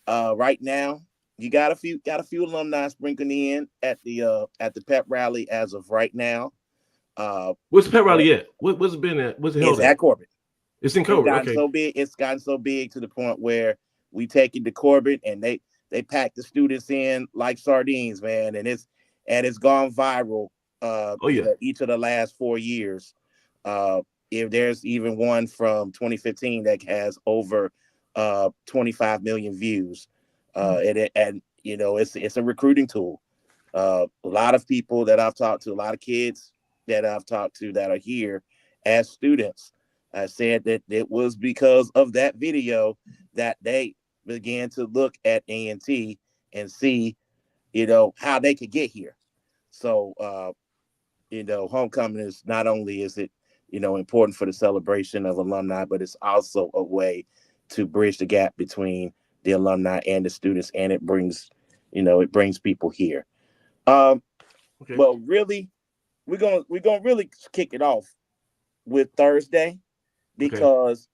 Right now, you got a few alumni sprinkling in at the pep rally as of right now. What's the pep rally at? What's it been at? What's it held at Corbett? It's in Corbett. Okay. It's gotten so big to the point where we take it to Corbett and they pack the students in like sardines, man, and it's gone viral. Each of the last 4 years. If there's even one from 2015 that has over 25 million views, and it's a recruiting tool. A lot of people that I've talked to, a lot of kids that I've talked to that are here as students, said that it was because of that video that they began to look at A&T and see, how they could get here. So, homecoming is not only is it, important for the celebration of alumni, but it's also a way to bridge the gap between the alumni and the students, and it brings people here. Okay. Well, really, we're gonna really kick it off with Thursday because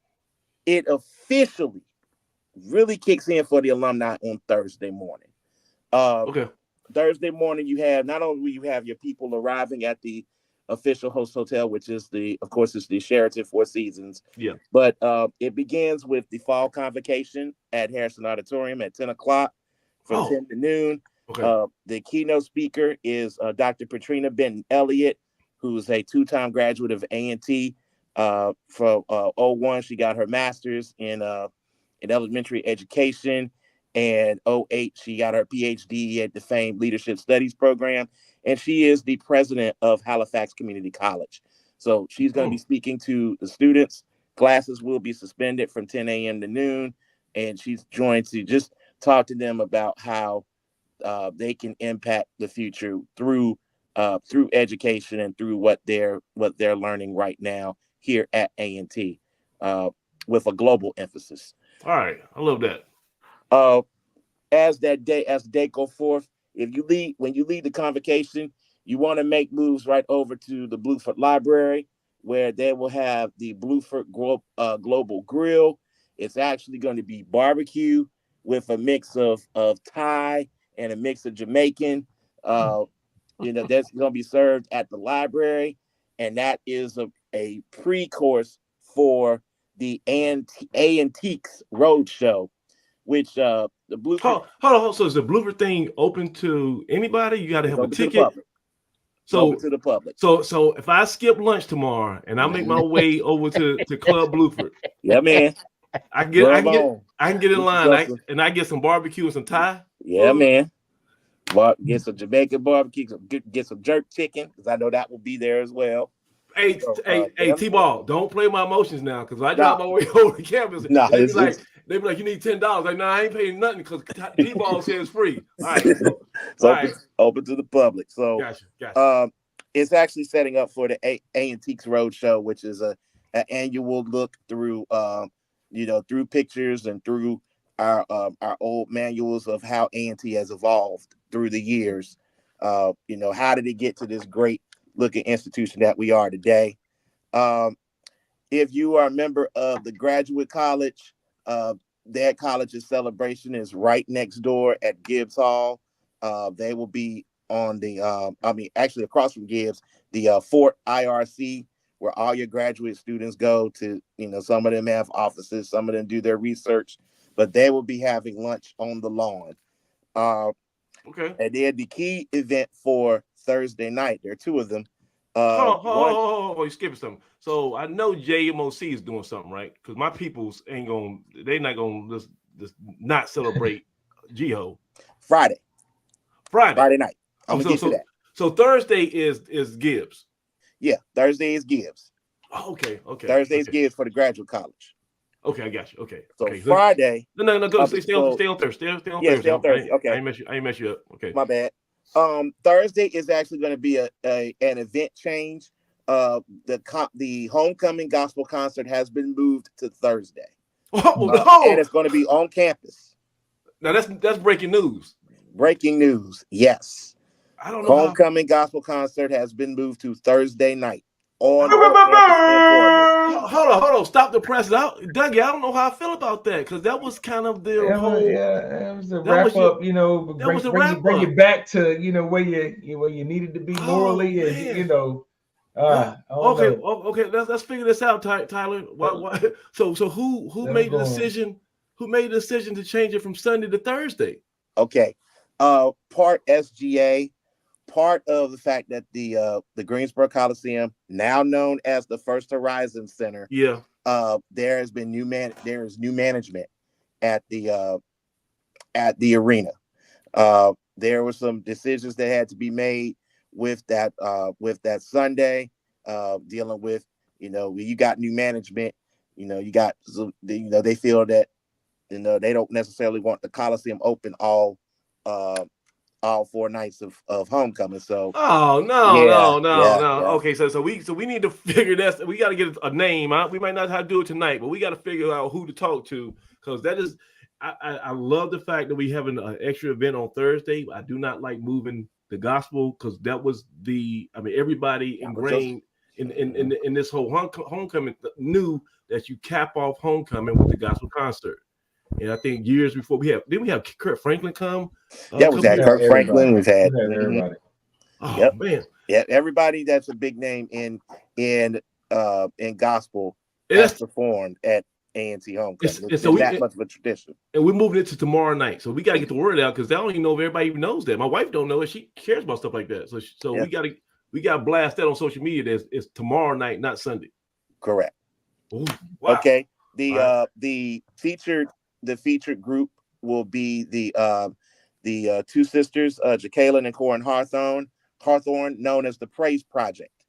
it officially really kicks in for the alumni on Thursday morning. Thursday morning, not only will you have your people arriving at the official host hotel, which is of course, it's the Sheraton Four Seasons. Yeah. But it begins with the fall convocation at Harrison Auditorium at 10:00 from 10 to noon. Okay. The keynote speaker is Dr. Patrina Benton Elliott, who's a 2-time graduate of A&T. From 2001, she got her master's in elementary education. And 2008, she got her PhD at the famed Leadership Studies program. And she is the president of Halifax Community College. So she's going to be speaking to the students. Classes will be suspended from 10 a.m. to noon. And she's going to just talk to them about how they can impact the future through education and through what they're learning right now here at A&T, with a global emphasis. All right, I love that. As the day go forth, when you leave the convocation, you want to make moves right over to the Bluford Library, where they will have the Bluford Global Grill. It's actually going to be barbecue with a mix of Thai and a mix of Jamaican. That's going to be served at the library, and that is a pre-course for the Antiques Roadshow, which the Bluford. Hold on. So is the Bluford thing open to anybody? You got to have a ticket. Open to the public. So if I skip lunch tomorrow and I make my way over to Club Bluford, yeah, man, I can get in line and I get some barbecue and some Thai. Yeah, man. Get some Jamaican barbecue, get some jerk chicken, because I know that will be there as well. Hey, T-Ball, don't play my emotions now, because I drive my way over to campus. They be like, you need $10. Like, I ain't paying nothing because T-Ball says free. All right. Open to the public. So gotcha. It's actually setting up for the Antiques Roadshow, which is an annual look through through pictures and through our old manuals of how A&T has evolved through the years. How did it get to this great looking institution that we are today? If you are a member of the Graduate College, their college's celebration is right next door at Gibbs Hall. They will be on actually across from Gibbs, the Fort IRC, where all your graduate students go to. Some of them have offices, some of them do their research, but they will be having lunch on the lawn. Okay. And then the key event for Thursday night, there are two of them. Hold on, you skipping something. So I know JMOC is doing something, right? Because my peoples they're not gonna just not celebrate GHOE. Friday night. I'm gonna get to that. So Thursday is Gibbs. Yeah, Thursday is Gibbs. Oh, okay. Thursday is Gibbs for the graduate college. Okay, I got you. Okay. So Friday. No, go. Stay on Thursday. Stay on Thursday. Stay on Thursday. Okay. I ain't mess you up. Okay. My bad. Thursday is actually going to be an event change. The homecoming gospel concert has been moved to Thursday. And it's going to be on campus. Now that's breaking news. Breaking news. Yes. I don't know. Homecoming gospel concert has been moved to Thursday night. Hold on. Stop the press out. Dougie, I don't know how I feel about that because that was kind of the whole. It was a wrap up, you know. Bring you back to, you know, where you needed to be morally, and you know. Okay. Let's figure this out, Tyler. Why? So who made the decision? Who made the decision to change it from Sunday to Thursday? Okay, part SGA. Part of the fact that the Greensboro Coliseum, now known as the First Horizon Center, there is new management at the arena. There were some decisions that had to be made with that Sunday, dealing with, you know, you got new management, you know, they feel that, you know, they don't necessarily want the Coliseum open all 4 nights of homecoming. So no. Okay, so we need to figure that. We got to get a name. We might not have to do it tonight, but we got to figure out who to talk to, because that is. I love the fact that we having an extra event on Thursday. I do not like moving the gospel, because that was everybody ingrained in this whole homecoming knew that you cap off homecoming with the gospel concert. And I think years before we have Kurt Franklin come. We've had Kurt Franklin. We've had everybody. Oh man, yeah, everybody that's a big name in gospel has performed at A&T homecoming. It's that much of a tradition. And we're moving it to tomorrow night, so we got to get the word out, because I don't even know if everybody even knows that. My wife don't know it. She cares about stuff like that. So we got to blast that on social media. That it's tomorrow night, not Sunday. Correct. Ooh, wow. Okay. The featured group will be the two sisters, Jacqueline and Corin Hawthorne, known as the Praise Project.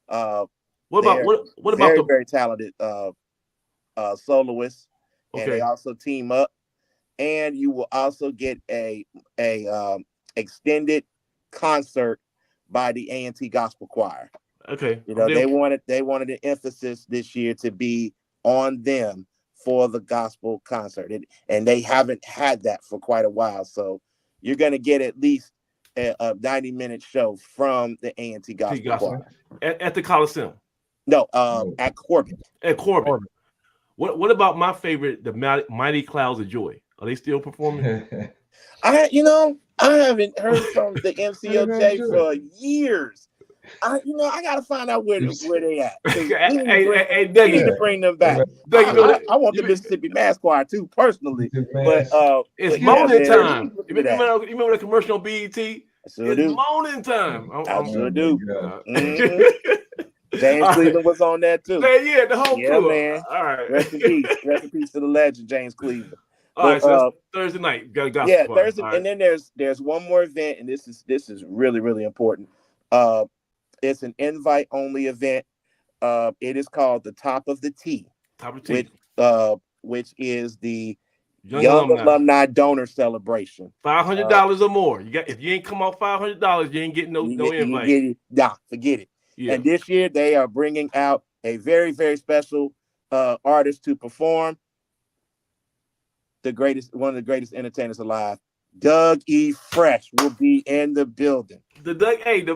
What about the very talented soloists, and they also team up. And you will also get a extended concert by the A&T Gospel Choir. Okay, you know, they wanted an emphasis this year to be on them for the gospel concert, and they haven't had that for quite a while. So you're going to get at least a 90-minute show from the A&T Gospel Choir. At the Coliseum. No, at Corbin. At Corbin. What about my favorite, the Mighty Clouds of Joy? Are they still performing? I haven't heard from the MCOJ for years. I gotta find out where they at. We need to bring them back. I want the Mississippi Mass Choir too, personally. But it's moaning time. You remember the commercial on BET? It's moaning time. I sure do. James Cleveland was on that too. Yeah, the whole crew. Man. All right. Rest in peace. Rest in peace to the legend, James Cleveland. All right, so that's Thursday night. Thursday, right. And then there's one more event, and this is really, really important. It's an invite-only event. It is called the Top of the T. Which is the Young Alumni Donor Celebration. $500 or more. If you ain't come off $500, you ain't getting no invite. Forget it. Yeah. And this year they are bringing out a very, very special artist to perform. One of the greatest entertainers alive. Doug E. Fresh will be in the building. The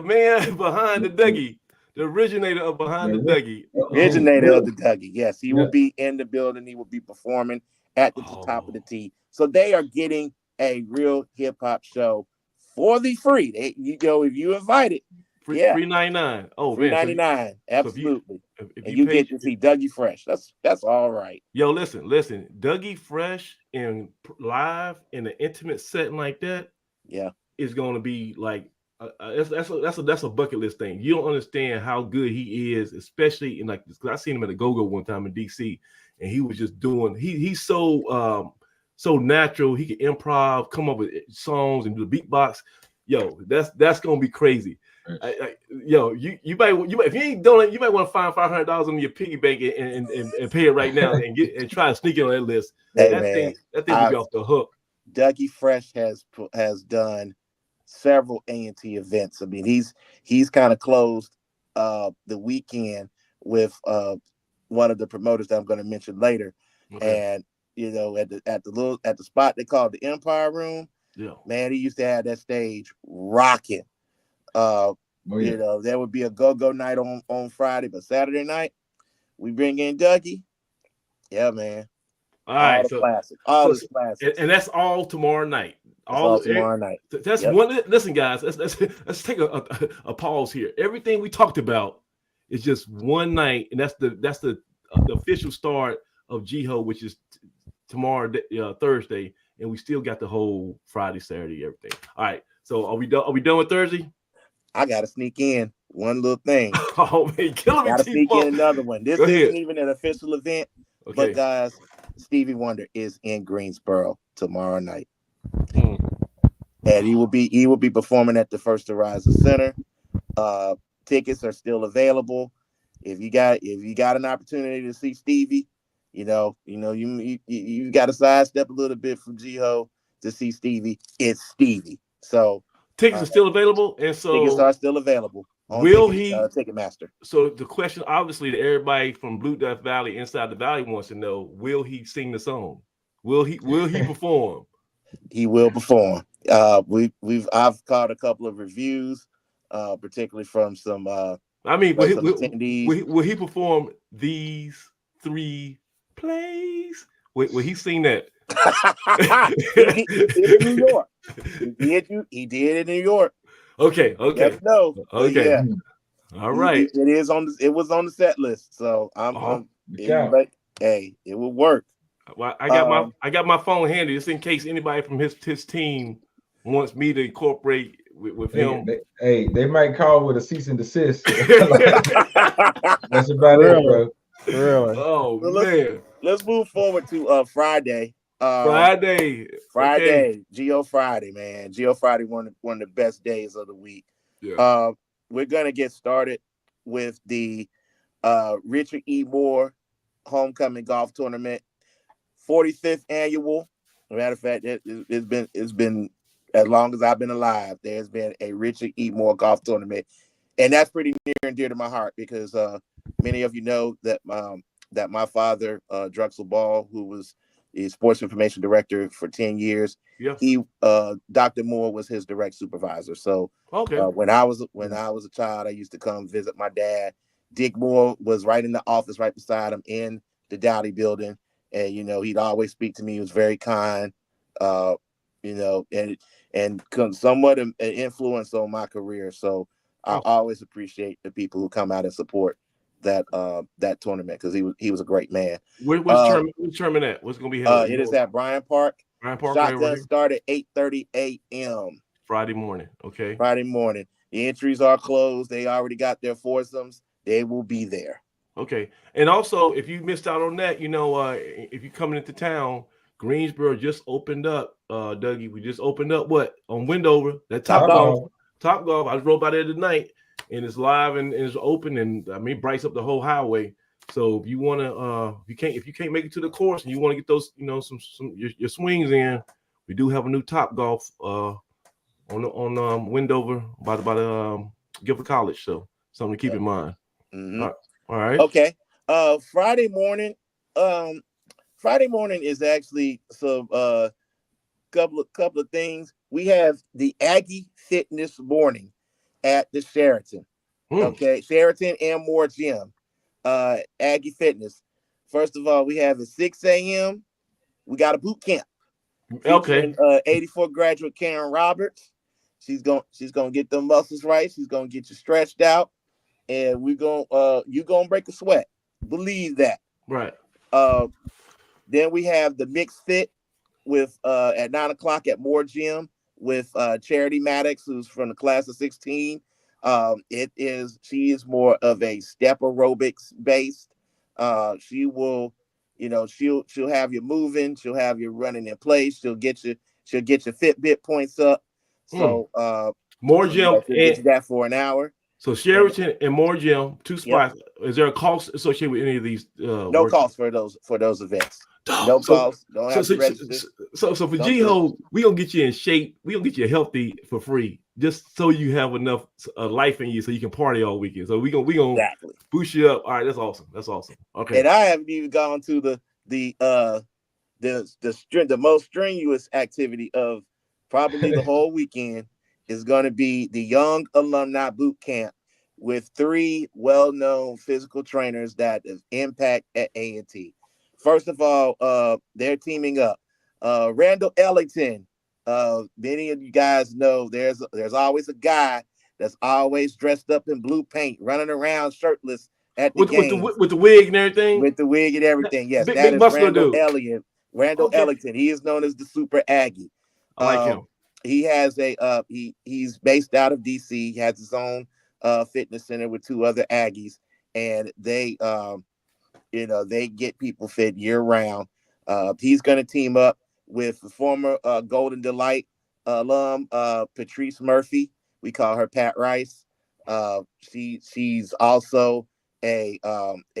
man behind the Dougie, the originator of Behind the Dougie. Originator of the Dougie. Yes, he will be in the building. He will be performing at the Top of the T. So they are getting a real hip hop show for the free. If you invite it, Yeah. $3.99. Oh man, $3.99. Absolutely. if and you you pay, get to see Dougie Fresh. That's all right. yo, listen, Dougie Fresh in live in an intimate setting like that, yeah, is going to be like that's a bucket list thing. You don't understand how good he is, especially in like this. Cause I seen him at a go-go one time in DC, and he was just doing. He's so so natural. He can improv, come up with songs, and do the beatbox. Yo, that's gonna be crazy. Yo, you might if you ain't doing it, you might want to find $500 on your piggy bank and pay it right now and try to sneak it on that list. Hey, that man, thing will be off the hook. Dougie Fresh has done several A&T events. I mean, he's kind of closed the weekend with one of the promoters that I'm going to mention later. Okay. And you know, at the spot they called the Empire Room. Yeah, man, he used to have that stage rocking. You know, there would be a go-go night on Friday, but Saturday night we bring in Dougie. Yeah, man. All right, the classics. All the classics. And that's all tomorrow night. All tomorrow night. That's one. Listen, guys, let's take a pause here. Everything we talked about is just one night, and that's the official start of GHOE, which is tomorrow, Thursday, and we still got the whole Friday, Saturday, everything. All right, so are we done? Are we done with Thursday? I gotta sneak in one little thing. Oh man, killing me. Gotta sneak in another one. This isn't even an official event, but guys, Stevie Wonder is in Greensboro tomorrow night, and he will be performing at the First Horizon Center. Tickets are still available. If you got an opportunity to see Stevie, you got to sidestep a little bit from GHOE to see Stevie. It's Stevie. So tickets are still available, and so tickets are still available. Will he Ticketmaster? So the question, obviously, that everybody from Blue Death Valley, Inside the Valley, wants to know: will he sing the song? Will he perform? He will perform. I've caught a couple of reviews, particularly from some. Will he perform these three plays? Will he sing that? He did in New York. He did in New York. Okay. No. Okay. Yeah. All right. It was on the set list. So hey, it will work. Well, I got my phone handy just in case anybody from his team wants me to incorporate with him. They might call with a cease and desist. That's about it, bro. Really? Oh man. Let's move forward to Friday. Friday, GHOE Friday, man. GHOE Friday, one of the best days of the week. Yeah. We're gonna get started with the Richard E. Moore Homecoming Golf Tournament, 45th annual. As a matter of fact, it's been as long as I've been alive. There's been a Richard E. Moore Golf Tournament, and that's pretty near and dear to my heart because many of you know that my father, Drexel Ball, who was the sports information director for 10 years. Yeah. Dr. Moore was his direct supervisor. So when I was a child, I used to come visit my dad. Dick Moore was right in the office right beside him in the Dowdy building. And, he'd always speak to me. He was very kind, and somewhat an influence on my career. So I always appreciate the people who come out and support that tournament because he was a great man. Which tournament at? What's going to be held? It is at Bryant Park. Shotgun right start at 8:30 a.m. Friday morning. Okay. Friday morning. The entries are closed. They already got their foursomes. They will be there. Okay. And also, if you missed out on that, if you're coming into town, Greensboro just opened up. Dougie, we just opened up on Wendover. That Top Golf. I just rode by there tonight. And it's live and it's open, and brights up the whole highway. So if you want to, if you can't make it to the course and you want to get those, some your swings in, we do have a new Top Golf on Wendover by the Gifford College. So something to keep in mind. Mm-hmm. All right. Okay. Friday morning is actually some couple of things. We have the Aggie Fitness Morning at the Sheraton. Okay, Sheraton and Moore Gym. Aggie Fitness. First of all, we have at 6 a.m. We got a boot camp. Okay. 84 graduate Karen Roberts She's gonna get the muscles right. She's gonna get you stretched out, and you gonna break a sweat. Believe that. Right. Then we have the mixed fit with at 9 o'clock at Moore Gym with Charity Maddox, who's from the class of 16. She is more of a step aerobics based. She will, she'll have you moving, she'll have you running in place, she'll get your Fitbit points up. So Moore Gym she'll get you that for an hour. So Sheraton and Moore Gym, 2 spots. Yep. Is there a cost associated with any of these? No cost for those events. No cost. Don't have to register. So for GHOE, we gonna get you in shape. We gonna get you healthy for free, just so you have enough life in you, so you can party all weekend. So we gonna exactly boost you up. All right, that's awesome. That's awesome. Okay. And I haven't even gone to the most strenuous activity of probably the whole weekend is going to be the Young Alumni Boot Camp with 3 well-known physical trainers that have impact at A&T. First of all, they're teaming up. Randall Ellington. Many of you guys know there's always a guy that's always dressed up in blue paint, running around shirtless at the game with the wig and everything. With the wig and everything, yes, big is Randall dude. Elliott. Randall Ellington. He is known as the Super Aggie. I like him. He has he's based out of DC. He has his own fitness center with 2 other Aggies, and they they get people fit year round. He's going to team up with the former Golden Delight alum Patrice Murphy. We call her Pat Rice. She's also a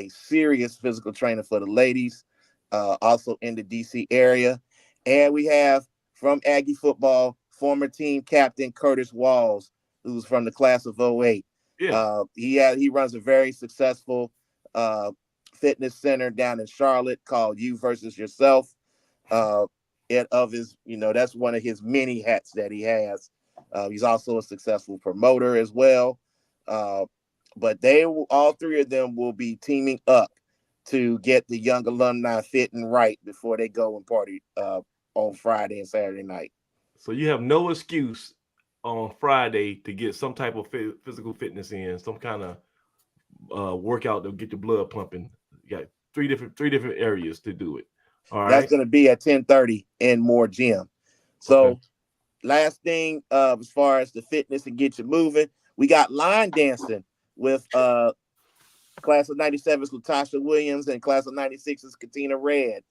serious physical trainer for the ladies, also in the DC area. And we have from Aggie football, former team captain Curtis Walls, who's from the class of 08. Yeah. He runs a very successful fitness center down in Charlotte called You Versus Yourself. That's one of his many hats that he has. He's also a successful promoter as well. But all 3 of them will be teaming up to get the young alumni fit and right before they go and party on Friday and Saturday night. So you have no excuse on Friday to get some type of physical fitness in, some kind of workout to get your blood pumping. You got three different areas to do it. All right. That's going to be at 10:30 in Moore Gym. So last thing, as far as the fitness and get you moving, we got line dancing with class of 97's Latasha Williams and class of 96's Katina Red.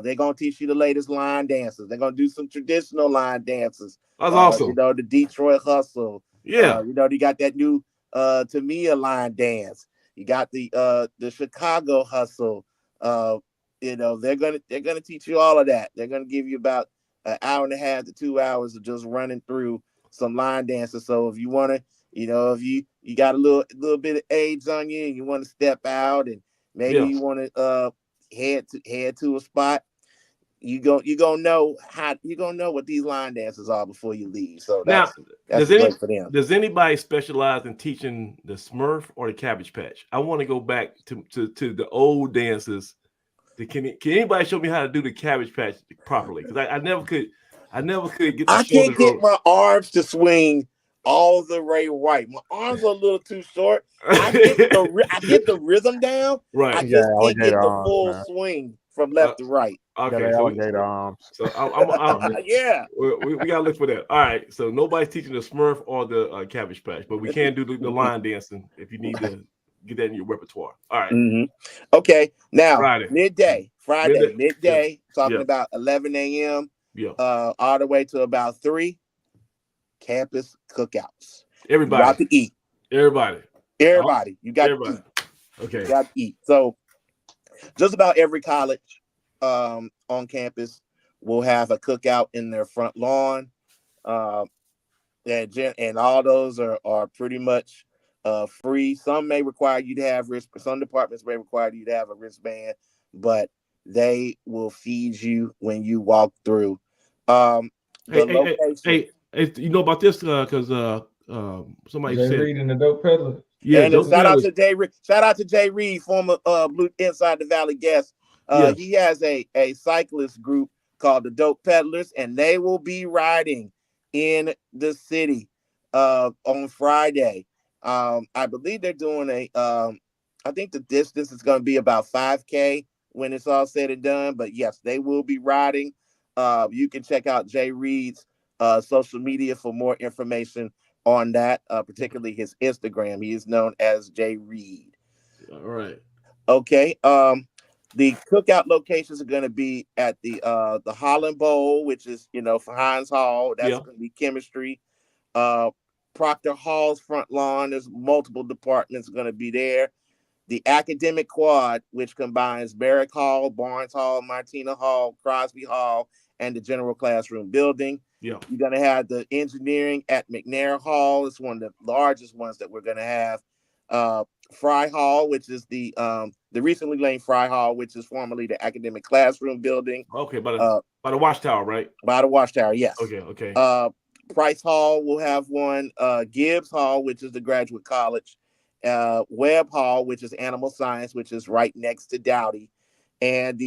They're going to teach you the latest line dances. They're going to do some traditional line dances. That's awesome. The Detroit Hustle. Yeah. You got that new Tamia line dance. You got the Chicago Hustle. They're gonna teach you all of that. They're gonna give you about an hour and a half to 2 hours of just running through some line dances. So if you want to, if you got a little bit of age on you and you want to step out and maybe you want to head to a spot, you're gonna know what these line dances are before you leave. So that's great for them. Does anybody specialize in teaching the Smurf or the Cabbage Patch? I want to go back to the old dances. Can anybody show me how to do the Cabbage Patch properly? Because I never could get. I can't get my arms to swing all the way right. My arms are a little too short. I get the rhythm down. Right. I just can't get the full swing from left to right. Okay. Alligator arms. So yeah. We gotta look for that. All right. So nobody's teaching the Smurf or the Cabbage Patch, but we can do the line dancing if you need to get that in your repertoire. All right. Mm-hmm. Okay. Now Friday, midday, talking about 11 a.m. All the way to about 3. Campus cookouts. Everybody got to eat. Everybody. You got to eat. Okay. You got to eat. So just about every college on campus will have a cookout in their front lawn. And all those are pretty much free. Some may require you to have some departments may require you to have a wristband, but they will feed you when you walk through. Hey, you know about this because somebody said Reed and the Dope Peddler. Yeah, and shout out to Jay Reed. Shout out to Jay Reed, former Blue Inside the Valley guest. He has a cyclist group called the Dope Peddlers, and they will be riding in the city on Friday. I believe they're doing I think the distance is going to be about 5K when it's all said and done. But yes, they will be riding. You can check out Jay Reed's social media for more information on that, particularly his Instagram. He is known as Jay Reed. All right. Okay. The cookout locations are going to be at the Holland Bowl, which is for Hines Hall. That's going to be chemistry. Proctor Hall's front lawn. There's multiple departments going to be there. The academic quad, which combines Barrack Hall, Barnes Hall, Martina Hall, Crosby Hall, and the general classroom building. Yeah. You're going to have the engineering at McNair Hall. It's one of the largest ones that we're going to have. Fry Hall, which is the recently named Fry Hall, which is formerly the academic classroom building. Okay, by the Watchtower, right? By the Watchtower, yes. Okay. Price Hall will have one. Gibbs Hall, which is the graduate college. Webb Hall, which is animal science, which is right next to Dowdy, and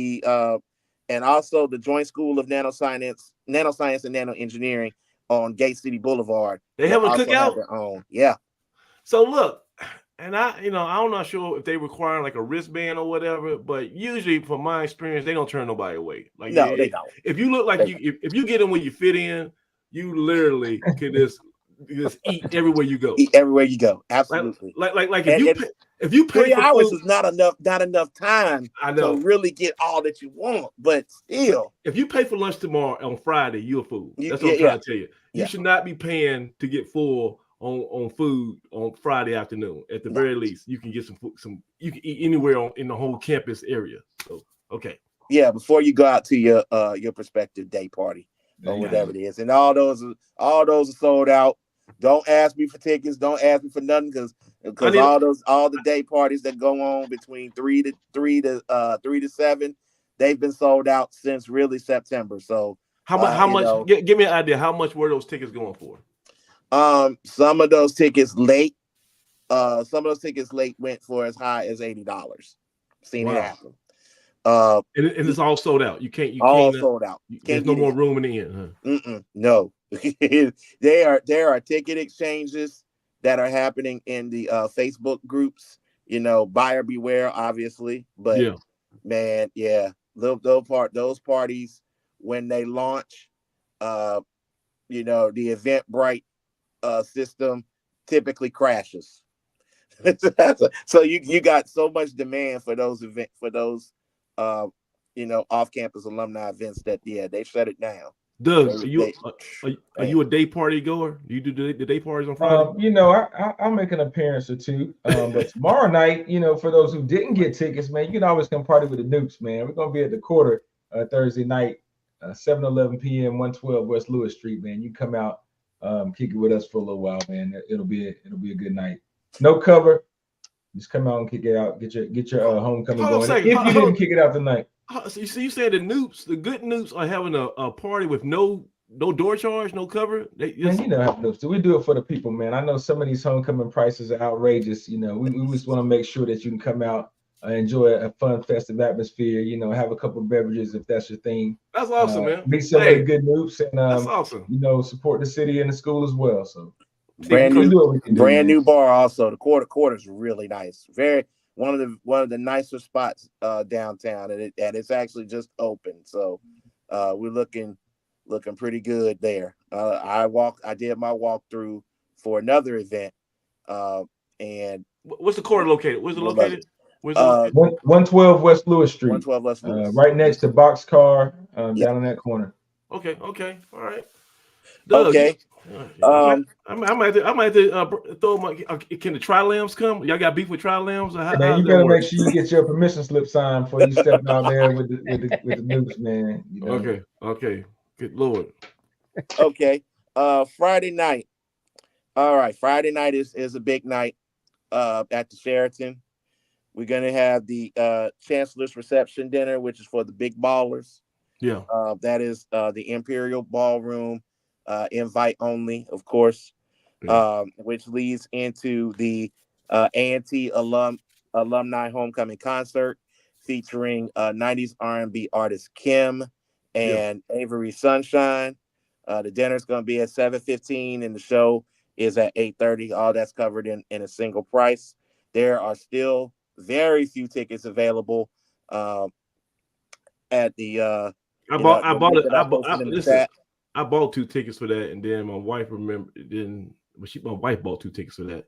also the Joint School of Nanoscience and Nanoengineering on Gate City Boulevard. They have a also cookout. Have their own. Yeah. So look, and I'm not sure if they require like a wristband or whatever, but usually from my experience, they don't turn nobody away. Like no, they don't. If you look like if you get in where you fit in, you literally can just eat everywhere you go. Eat everywhere you go. Absolutely. Like if you pay 3 for hours food, is not enough time to really get all that you want. But still, if you pay for lunch tomorrow on Friday, you're a fool. That's what I'm trying to tell you. You should not be paying to get full on food on Friday afternoon. At the very least, you can get some food. You can eat anywhere in the whole campus area. So okay. Yeah, before you go out to your prospective day party or whatever it is, and all those are sold out. Don't ask me for tickets. Don't ask me for nothing because all the day parties that go on between 3 to 7, they've been sold out since really September. So how much? Give me an idea. How much were those tickets going for? Some of those tickets late. Some of those tickets late went for as high as $80. Seen it happen. And it's all sold out. You can't sold out. There's no more room in the end. Huh? No. There are ticket exchanges that are happening in the Facebook groups. Buyer beware, obviously. But man, those parties when they launch, the Eventbrite system typically crashes. So you got so much demand for those off-campus alumni events that they shut it down. Doug, are you a day party goer? Do you do the day parties on Friday? I'll make an appearance or two. But tomorrow night, for those who didn't get tickets, man, you can always come party with the Nukes, man. We're gonna be at the Quarter Thursday night, 7:11 p.m., 112 West Lewis Street, man. You come out, kick it with us for a little while, man. It'll be a good night. No cover. Just come out and kick it out. Get your homecoming going. If you didn't kick it out tonight. So you said the good Nukes are having a party with no door charge, no cover. Man, you know how Nukes do. We do it for the people, man. I know some of these homecoming prices are outrageous. We just want to make sure that you can come out, enjoy a fun, festive atmosphere. Have a couple of beverages if that's your thing. That's awesome, man. Meet some of the good Nukes and that's awesome. Support the city and the school as well. So brand new bar also. The quarter is really nice. One of the nicer spots downtown, and it's actually just open. So we're looking pretty good there. I did my walkthrough for another event. And what's the quarter located? Where's it located? 112 West Lewis Street. 112 West Lewis. Right next to Boxcar, down in that corner. Okay. All right. Doug, okay. I might have to throw my. Can the Tri-Lambs come? Y'all got beef with Tri-Lambs? Man, you better make sure you get your permission slip signed before you step out there with the Nukes, man. Okay. Good Lord. Okay. Friday night. All right. Friday night is a big night at the Sheraton. We're gonna have the Chancellor's reception dinner, which is for the big ballers. Yeah. That is the Imperial Ballroom. Invite only, of course, which leads into the A&T alumni homecoming concert featuring 90s R&B artist Kim and Avery Sunshine. The dinner is going to be at 7:15, and the show is at 8:30. All that's covered in a single price. There are still very few tickets available at the I bought 2 tickets for that, and then my wife my wife bought 2 tickets for that,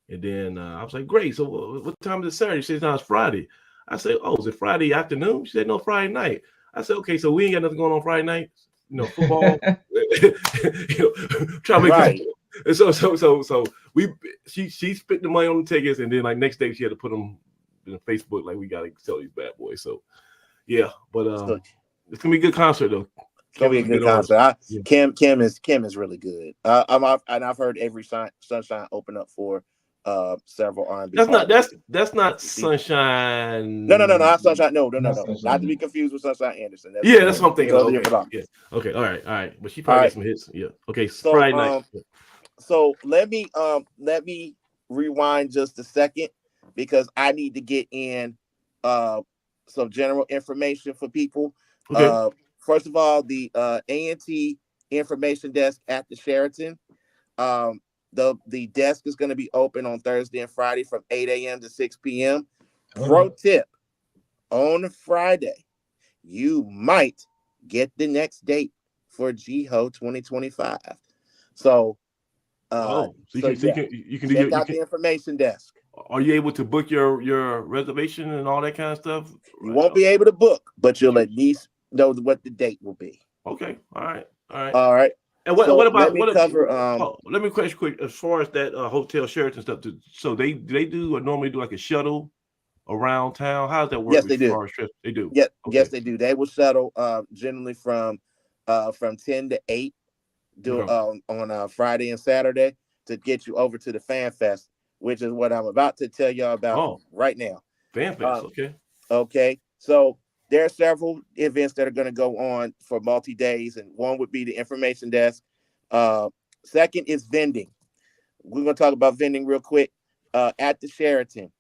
and then I was like, great. So what time is it Saturday? She said, no, it's Friday. I said, oh, is it Friday afternoon? She said, no, Friday night. I said, okay, so we ain't got nothing going on Friday night. Football. Try to make right. And so she spent the money on the tickets, and then like next day she had to put them in Facebook, like, we gotta sell these bad boys. So yeah, but it's gonna be a good concert though. It's gonna be a good concert. Kim is really good. I've heard Every Sunshine open up for several R&B. That's not Sunshine. No, not Sunshine. No. Not to be confused with Sunshine Anderson. That's what I'm thinking. Totally yeah. Okay. All right. But she probably got some hits. Yeah. Okay. So, Friday night. So let me rewind just a second, because I need to get in some general information for people. Okay. First of all, the A&T information desk at the Sheraton. The desk is going to be open on Thursday and Friday from 8 a.m. to 6 p.m. Pro tip: on Friday, you might get the next date for GHOE 2025. So you can check out the information desk. Are you able to book your reservation and all that kind of stuff? You won't be able to book, but you'll at least know what the date will be. Okay. All right. And let me question quick as far as that hotel Sheraton stuff. So they do normally do like a shuttle around town. How does that work? Yes, they do. They do. Yeah, okay. Yes, they do. They will shuttle generally from 10 to 8 on Friday and Saturday to get you over to the Fan Fest, which is what I'm about to tell y'all about right now. Fan Fest, okay. So there are several events that are going to go on for multi-days, and one would be the information desk. Second is vending. We're going to talk about vending real quick. At the Sheraton,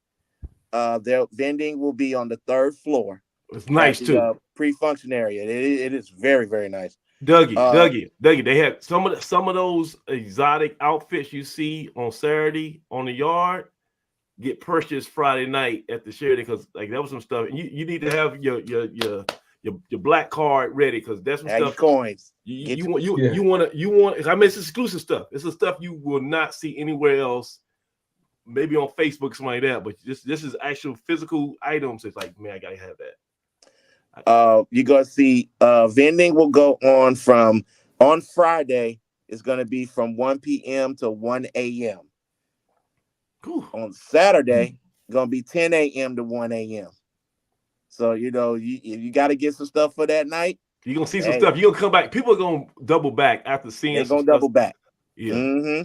their vending will be on the 3rd floor. It's nice too. Pre-function area. It is very, very nice. Dougie, they had some of those exotic outfits you see on Saturday on the yard get purchased Friday night at the Sheraton, because like that was some stuff. You need to have your black card ready, because that's some stuff. Coins. You want. I mean, it's exclusive stuff. It's the stuff you will not see anywhere else. Maybe on Facebook, something like that. But this is actual physical items. It's like, man, I gotta have that. You're gonna see vending will go on Friday. It's gonna be from 1 p.m. to 1 a.m. Cool. On Saturday, gonna be 10 a.m. to 1 a.m. So you got to get some stuff for that night. You're gonna see some stuff. You're gonna come back. People are gonna double back after seeing. They're gonna double back. Yeah. Mm-hmm.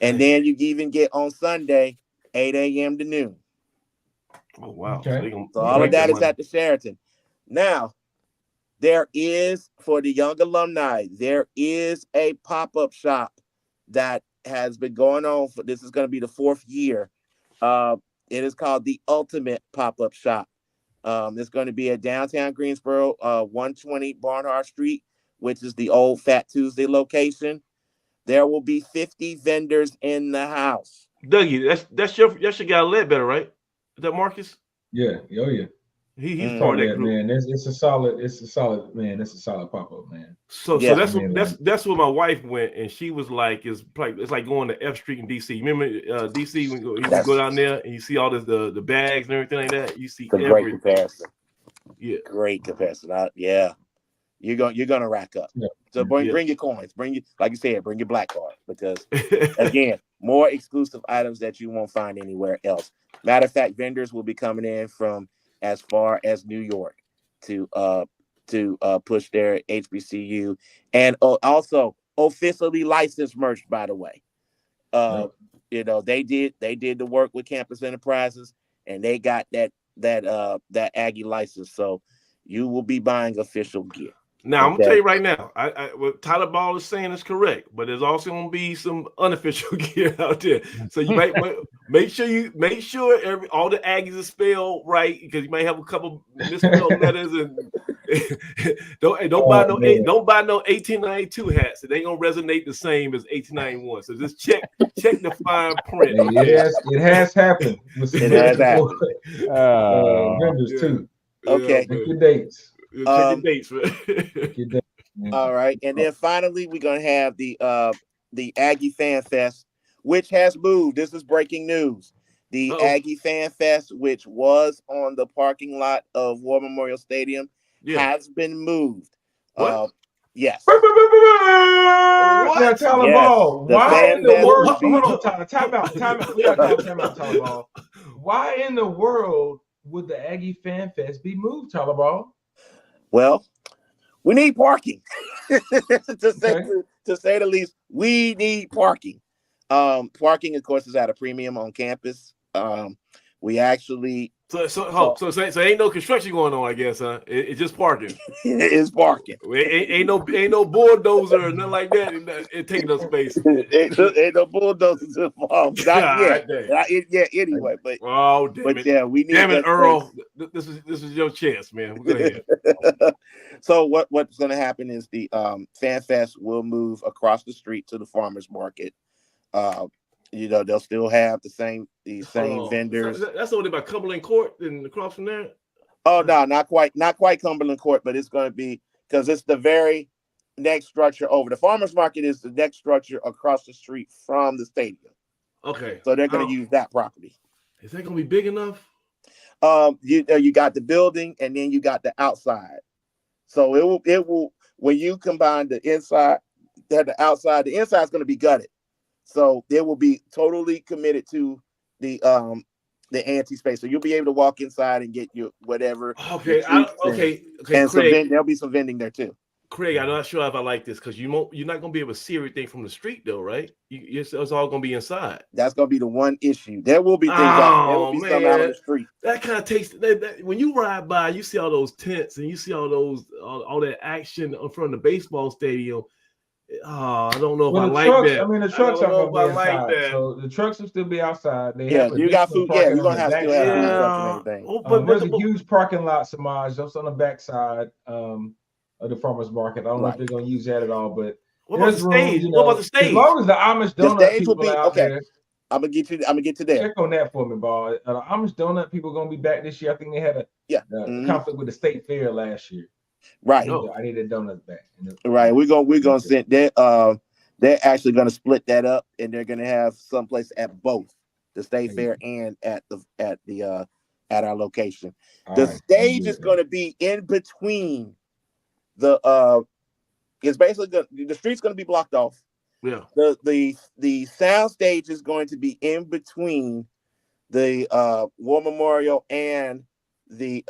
And then you even get on Sunday 8 a.m. to noon. Oh wow! Okay. So all of that is at the Sheraton. Now, there is, for the young alumni, there is a pop-up shop that has been going on for, this is going to be the 4th year. It is called the Ultimate Pop-Up Shop. It's going to be at downtown Greensboro, 120 Barnhart Street, which is the old Fat Tuesday location. There will be 50 vendors in the house. Dougie, that's your guy Ledbetter, right? Is that Marcus? Yeah. Oh yeah. He's part of that group. Man, it's a solid pop-up, man. So that's where my wife went, and she was like, it's like going to F Street in DC. Remember DC when you go down there and you see all the bags and everything like that. You see great comparison. Yeah, great comparison. You're gonna rack up. Yeah. So bring your coins. Like you said, bring your black card, because again, more exclusive items that you won't find anywhere else. Matter of fact, vendors will be coming in from as far as New York to push their HBCU, and also officially licensed merch, by the way. They did the work with Campus Enterprises, and they got that Aggie license, so you will be buying official gear. Now I'm gonna tell you right now, what Tyler Ball is saying is correct, but there's also gonna be some unofficial gear out there. So you might make sure all the Aggies are spelled right, because you might have a couple misspelled letters, and don't buy no 1892 hats. It ain't gonna resonate the same as 1891. So just check the fine print. Hey, it has happened. It has happened. Vendors too. Okay. Check your dates. Check your dates. Check your dates. All right, and then finally we're gonna have the Aggie Fan Fest, which has moved. This is breaking news. The Aggie Fan Fest, which was on the parking lot of War Memorial Stadium, has been moved. What? Yes. Now, Tyler Ball, why in the world? Hold on, Tyler. Time out. We got to call time out, Tyler Ball. Why in the world would the Aggie Fan Fest be moved, Tyler Ball? Well, we need parking. to say the least, we need parking. Parking, of course, is at a premium on campus. We actually so ain't no construction going on, I guess, huh? It's just parking. It's parking. Ain't no bulldozer or nothing like that. It taking up space. ain't no bulldozers involved. Not yet. Anyway, but yeah, we need. Damn it, Earl. This is your chance, man. Go ahead. So what's going to happen is the Fan Fest will move across the street to the farmers market. They'll still have the same vendors. That's only by Cumberland Court and across from there. Oh no, not quite Cumberland Court, but it's going to be, because it's the very next structure over. The farmers market is the next structure across the street from the stadium. Okay, so they're going to use that property. Is that going to be big enough? You got the building and then you got the outside. So it will when you combine the inside and the outside, the inside is going to be gutted. So they will be totally committed to the ante space. So you'll be able to walk inside and get your whatever. Okay. And Craig, there'll be some vending there too. Craig, I'm not sure if I like this because you're not going to be able to see everything from the street though, right? It's all going to be inside. That's going to be the one issue. There will be things out. There will be some out on the street. That kind of takes that when you ride by, you see all those tents and you see all that action in front of the baseball stadium. I don't know if I like that. I mean, the trucks are going to be inside. So the trucks will still be outside. You got food. Yeah, you're going to have to have food trucks and everything. There's a huge parking lot, Samaj, just on the backside of the farmers market. I don't know if they're going to use that at all, but what about the stage? What about the stage? As long as the Amish donut people are out there. I'm gonna get to there. Check on that for me, Ball. Amish donut people are going to be back this year. I think they had a conflict with the state fair last year. Right. I need the donuts back. Right. We're gonna send that. They're actually gonna split that up, and they're gonna have someplace at both the state fair and at our location. The stage is gonna be in between the. It's basically the street's gonna be blocked off. Yeah. The sound stage is going to be in between the War Memorial and the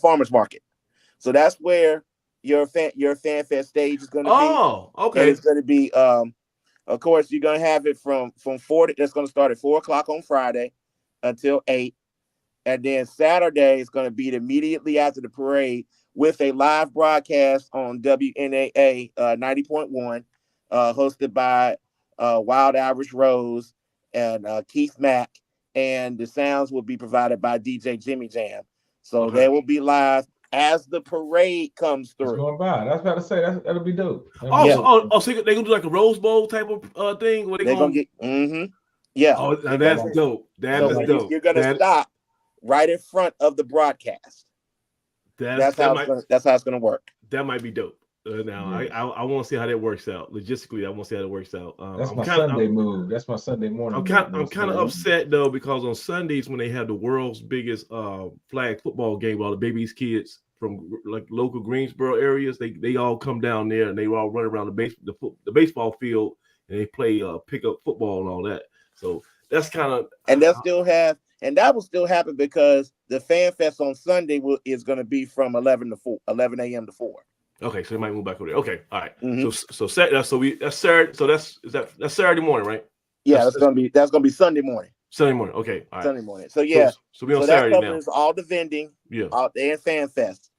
farmers market. So that's where your fan fest stage is going to be. Oh, okay. And it's going to be, of course, you're going to have it from 4. That's going to start at 4:00 on Friday until 8, and then Saturday is going to be immediately after the parade with a live broadcast on WNAA 90.1, hosted by Wild Irish Rose and Keith Mack, and the sounds will be provided by DJ Jimmy Jam. So they will be live as the parade comes through. It's going by. That's about to say that'll be dope. So they're gonna do like a Rose Bowl type of thing where they're gonna get. Yeah. Oh, that's dope. That is dope. You're gonna stop right in front of the broadcast. That's how it's gonna work. That might be dope. I want to see how that works out logistically. I want to see how that works out. That's my Sunday move. That's my Sunday morning. I'm kind of upset though because on Sundays when they have the world's biggest flag football game, all the babies kids from like local Greensboro areas, they all come down there and they all run around the baseball field and they play pickup football and all that. So that's kind of that will still happen because the Fan Fest on Sunday is going to be from 11 a.m. to 4. Okay, so they might move back over there. Okay, all right. Mm-hmm. So that's Saturday. So that's Saturday morning, right? Yeah, that's gonna be Sunday morning. Sunday morning. Okay, all right. Sunday morning. So yeah, so we on Saturday that covers all the vending. Yeah, and Fan Fest.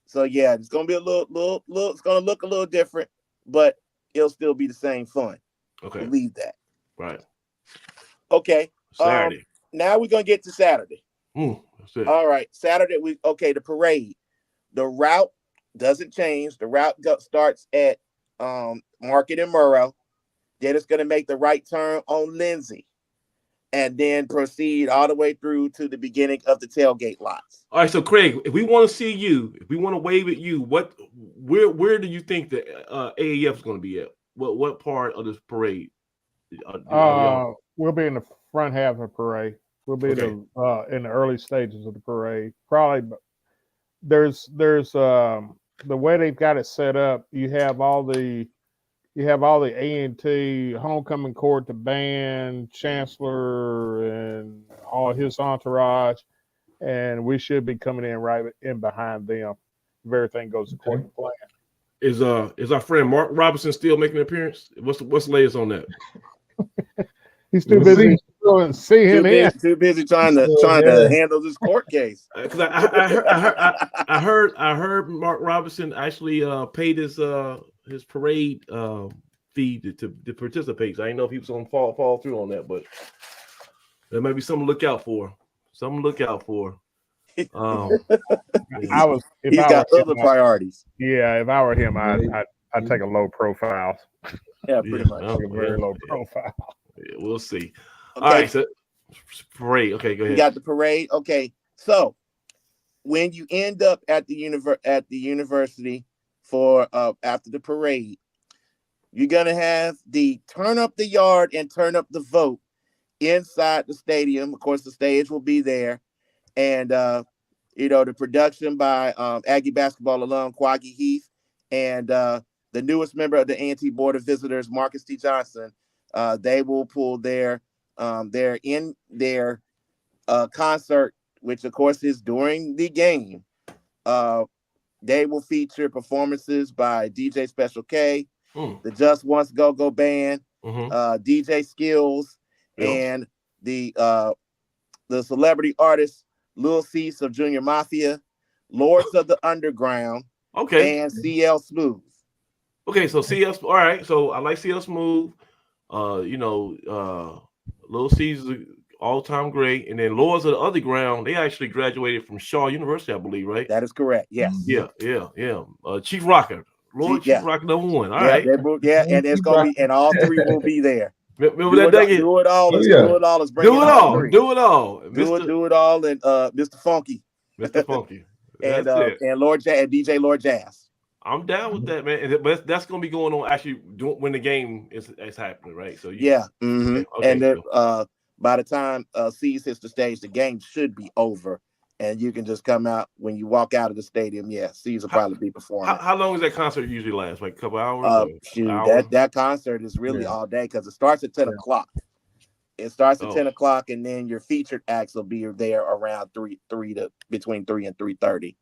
So yeah, it's gonna be a little. It's gonna look a little different, but it'll still be the same fun. Okay, believe that. Right. Okay. Saturday. Now we're gonna get to Saturday. That's it. All right, Saturday. The parade. the route doesn't change. The route starts at Market and Murrow. Then it's going to make the right turn on Lindsay, and then proceed all the way through to the beginning of the tailgate lots. All right, so Craig, if we want to see you, if we want to wave at you, where do you think the AAF is going to be at? What part of this parade? We'll be in the front half of the parade. We'll be in the early stages of the parade. Probably there's the way they've got it set up. You have all the A&T homecoming court, the band, Chancellor, and all his entourage, and we should be coming in right in behind them if everything goes according to plan. Is our friend Mark Robinson still making an appearance? What's the latest on that? He's too busy seeing him in. Too busy trying to handle this court case. Because I heard Mark Robinson actually paid his parade fee to participate. So I didn't know if he was going to fall through on that, but there may be something to look out for. He's got other priorities. Yeah, if I were him, I'd take a low profile. Yeah, pretty much. A very low profile. Yeah, we'll see. Okay. All right, so parade. Okay, go ahead. You got the parade. Okay, so when you end up at the university for after the parade, you're gonna have the turn up the yard and turn up the vote inside the stadium. Of course, the stage will be there, and the production by Aggie basketball alum Quaggy Heath and the newest member of the A&T Board of Visitors, Marcus T. Johnson. They will pull their concert, which of course is during the game. They will feature performances by DJ Special K, the Just Once Go-Go Band, DJ Skills, and the celebrity artists Lil Cease of Junior Mafia, Lords of the Underground, and CL Smooth. Okay, so CL, all right. So I like CL Smooth. Lil C's all-time great, and then Lords of the Underground. They actually graduated from Shaw University, I believe, right? That is correct. Yes. Yeah. Chief Rocker, Chief Rocker #1. All right. And there's gonna be, and all three will be there. Remember that day? Do it all. Do it all. And Mr. Funky. Mr. Funky. and Lord Jazz and DJ Lord Jazz. I'm down with that, man. But that's going to be going on actually when the game is happening, right? So Okay, and then cool. By the time C's hits the stage, the game should be over, and you can just come out when you walk out of the stadium. Yeah, C's will probably be performing. How long does that concert usually last? Like a couple hours? That concert is really all day because it starts at 10 o'clock. It starts at 10 o'clock, and then your featured acts will be there around between 3 and 3:30.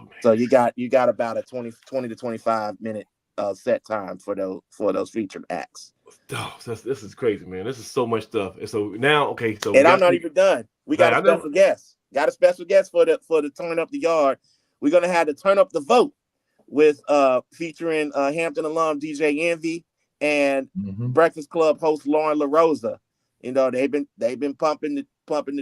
Oh, so you got about a 20 to 25 minute set time for those featured acts. Oh, this is crazy, man. This is so much stuff. And so now, and I'm not even done. We got a special guest. Got a special guest for the turn up the yard. We're gonna have to turn up the vote with featuring Hampton alum DJ Envy and Breakfast Club host Lauren LaRosa. They've been pumping the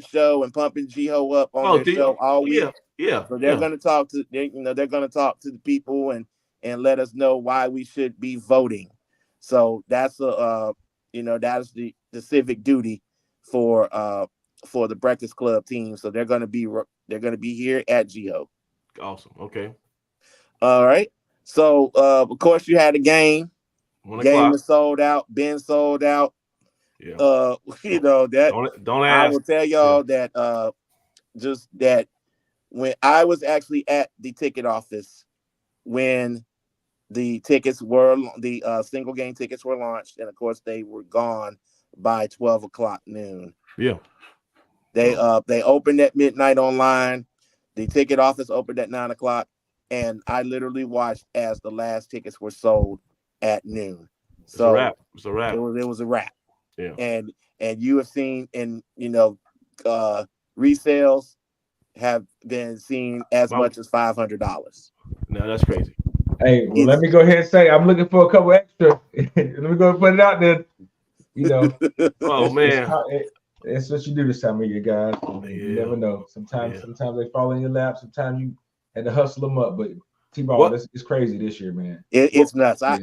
show and pumping GHOE up on their show all week. Yeah. So they're gonna talk to the people and let us know why we should be voting. So that's that's the civic duty for the Breakfast Club team. So they're gonna be here at GHOE. Awesome. Okay. All right. So of course you had a game. Game is sold out. Been sold out. Yeah. That don't ask. I will tell y'all that just that when I was actually at the ticket office when the single game tickets were launched, and of course they were gone by 12 o'clock noon. Yeah. They opened at midnight online. The ticket office opened at 9 o'clock, and I literally watched as the last tickets were sold at noon. So it's a wrap. It was a wrap. Yeah. And you have seen resales have been seen as much as $500. No, that's crazy. Hey, well, let me go ahead and say I'm looking for a couple extra. Let me go and put it out there. Oh man, it's what you do this time of year, guys. You never know. Sometimes they fall in your lap. Sometimes you had to hustle them up. But T-Ball, it's crazy this year, man. It's nuts. I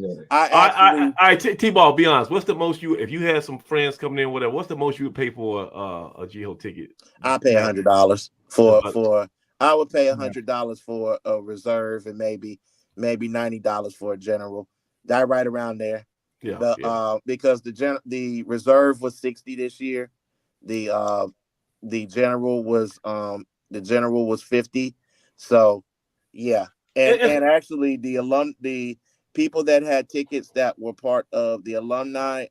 actually, T-Ball, be honest. What's the most if you had some friends coming in, whatever? What's the most you would pay for a GHOE ticket? I pay $100 for. I would pay $100 for a reserve and maybe $90 for a general. That right around there. Yeah. Because the reserve was $60 this year. The general was $50. So yeah. And actually the people that had tickets that were part of the alumni,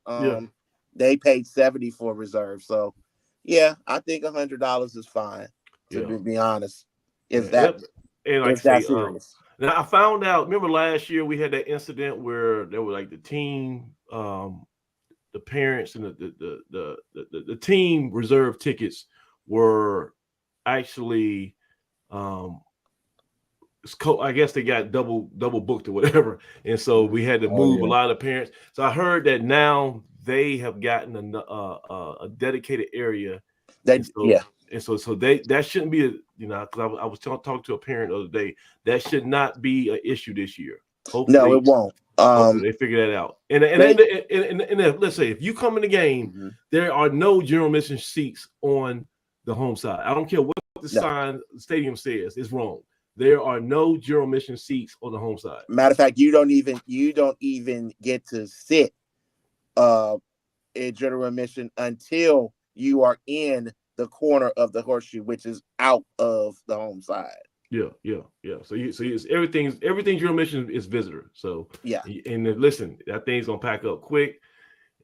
they paid $70 for reserve. So yeah, I think $100 is fine, to be honest. That serious? Now I found out, remember last year we had that incident where there were like the team, the parents and the team reserve tickets were actually I guess they got double booked or whatever, and so we had to move a lot of parents. So I heard that now they have gotten a dedicated area. And so that shouldn't be because I was talking to a parent the other day. That should not be an issue this year. Hopefully, no, it won't. They figure that out. And let's say if you come in the game, there are no general admission seats on the home side. I don't care what the stadium says. It's wrong. There are no general admission seats on the home side. Matter of fact, you don't even get to sit in general admission until you are in the corner of the horseshoe, which is out of the home side. Yeah. So it's everything general admission is visitor. So yeah. And listen, that thing's gonna pack up quick.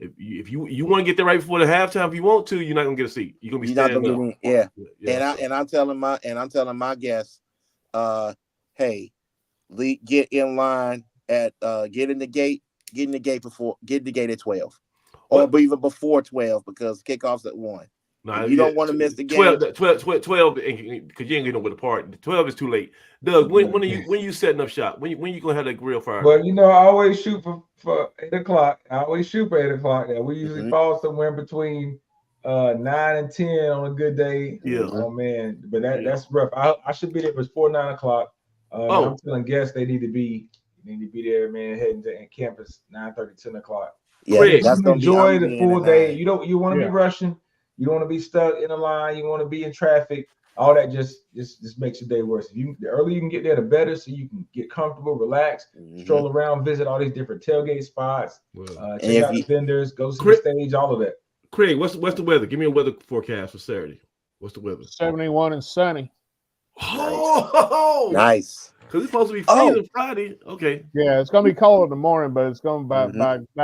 If you want to get there right before the halftime, if you want to, you're not gonna get a seat. You're gonna be standing up. And I'm telling my guests, hey, get in line at get in the gate at 12, or even before 12 because kickoff's at 1. No, you don't want to miss the game. 12 because you ain't getting nowhere to park. 12 is too late. Doug, when are you setting up shop? When you gonna have that grill fire? Well, I always shoot for 8 o'clock. I always shoot for 8 o'clock. Now we usually fall somewhere between 9 and 10 on a good day. Yeah. Oh man, but that's rough. I should be there before 9 o'clock. I'm telling guests they need to be there, man. Heading to campus 9:30, 10 o'clock. Yeah, that's gonna enjoy the full day. You want to be rushing. You don't want to be stuck in a line. You want to be in traffic. All that just makes your day worse. The earlier you can get there, the better, so you can get comfortable, relax, stroll around, visit all these different tailgate spots, check out the vendors, go see the stage, all of that. Craig, what's the weather? Give me a weather forecast for Saturday. What's the weather? 71 and sunny. Oh, nice. Because it's supposed to be freezing Friday. Okay. Yeah, it's gonna be cold in the morning, but it's gonna by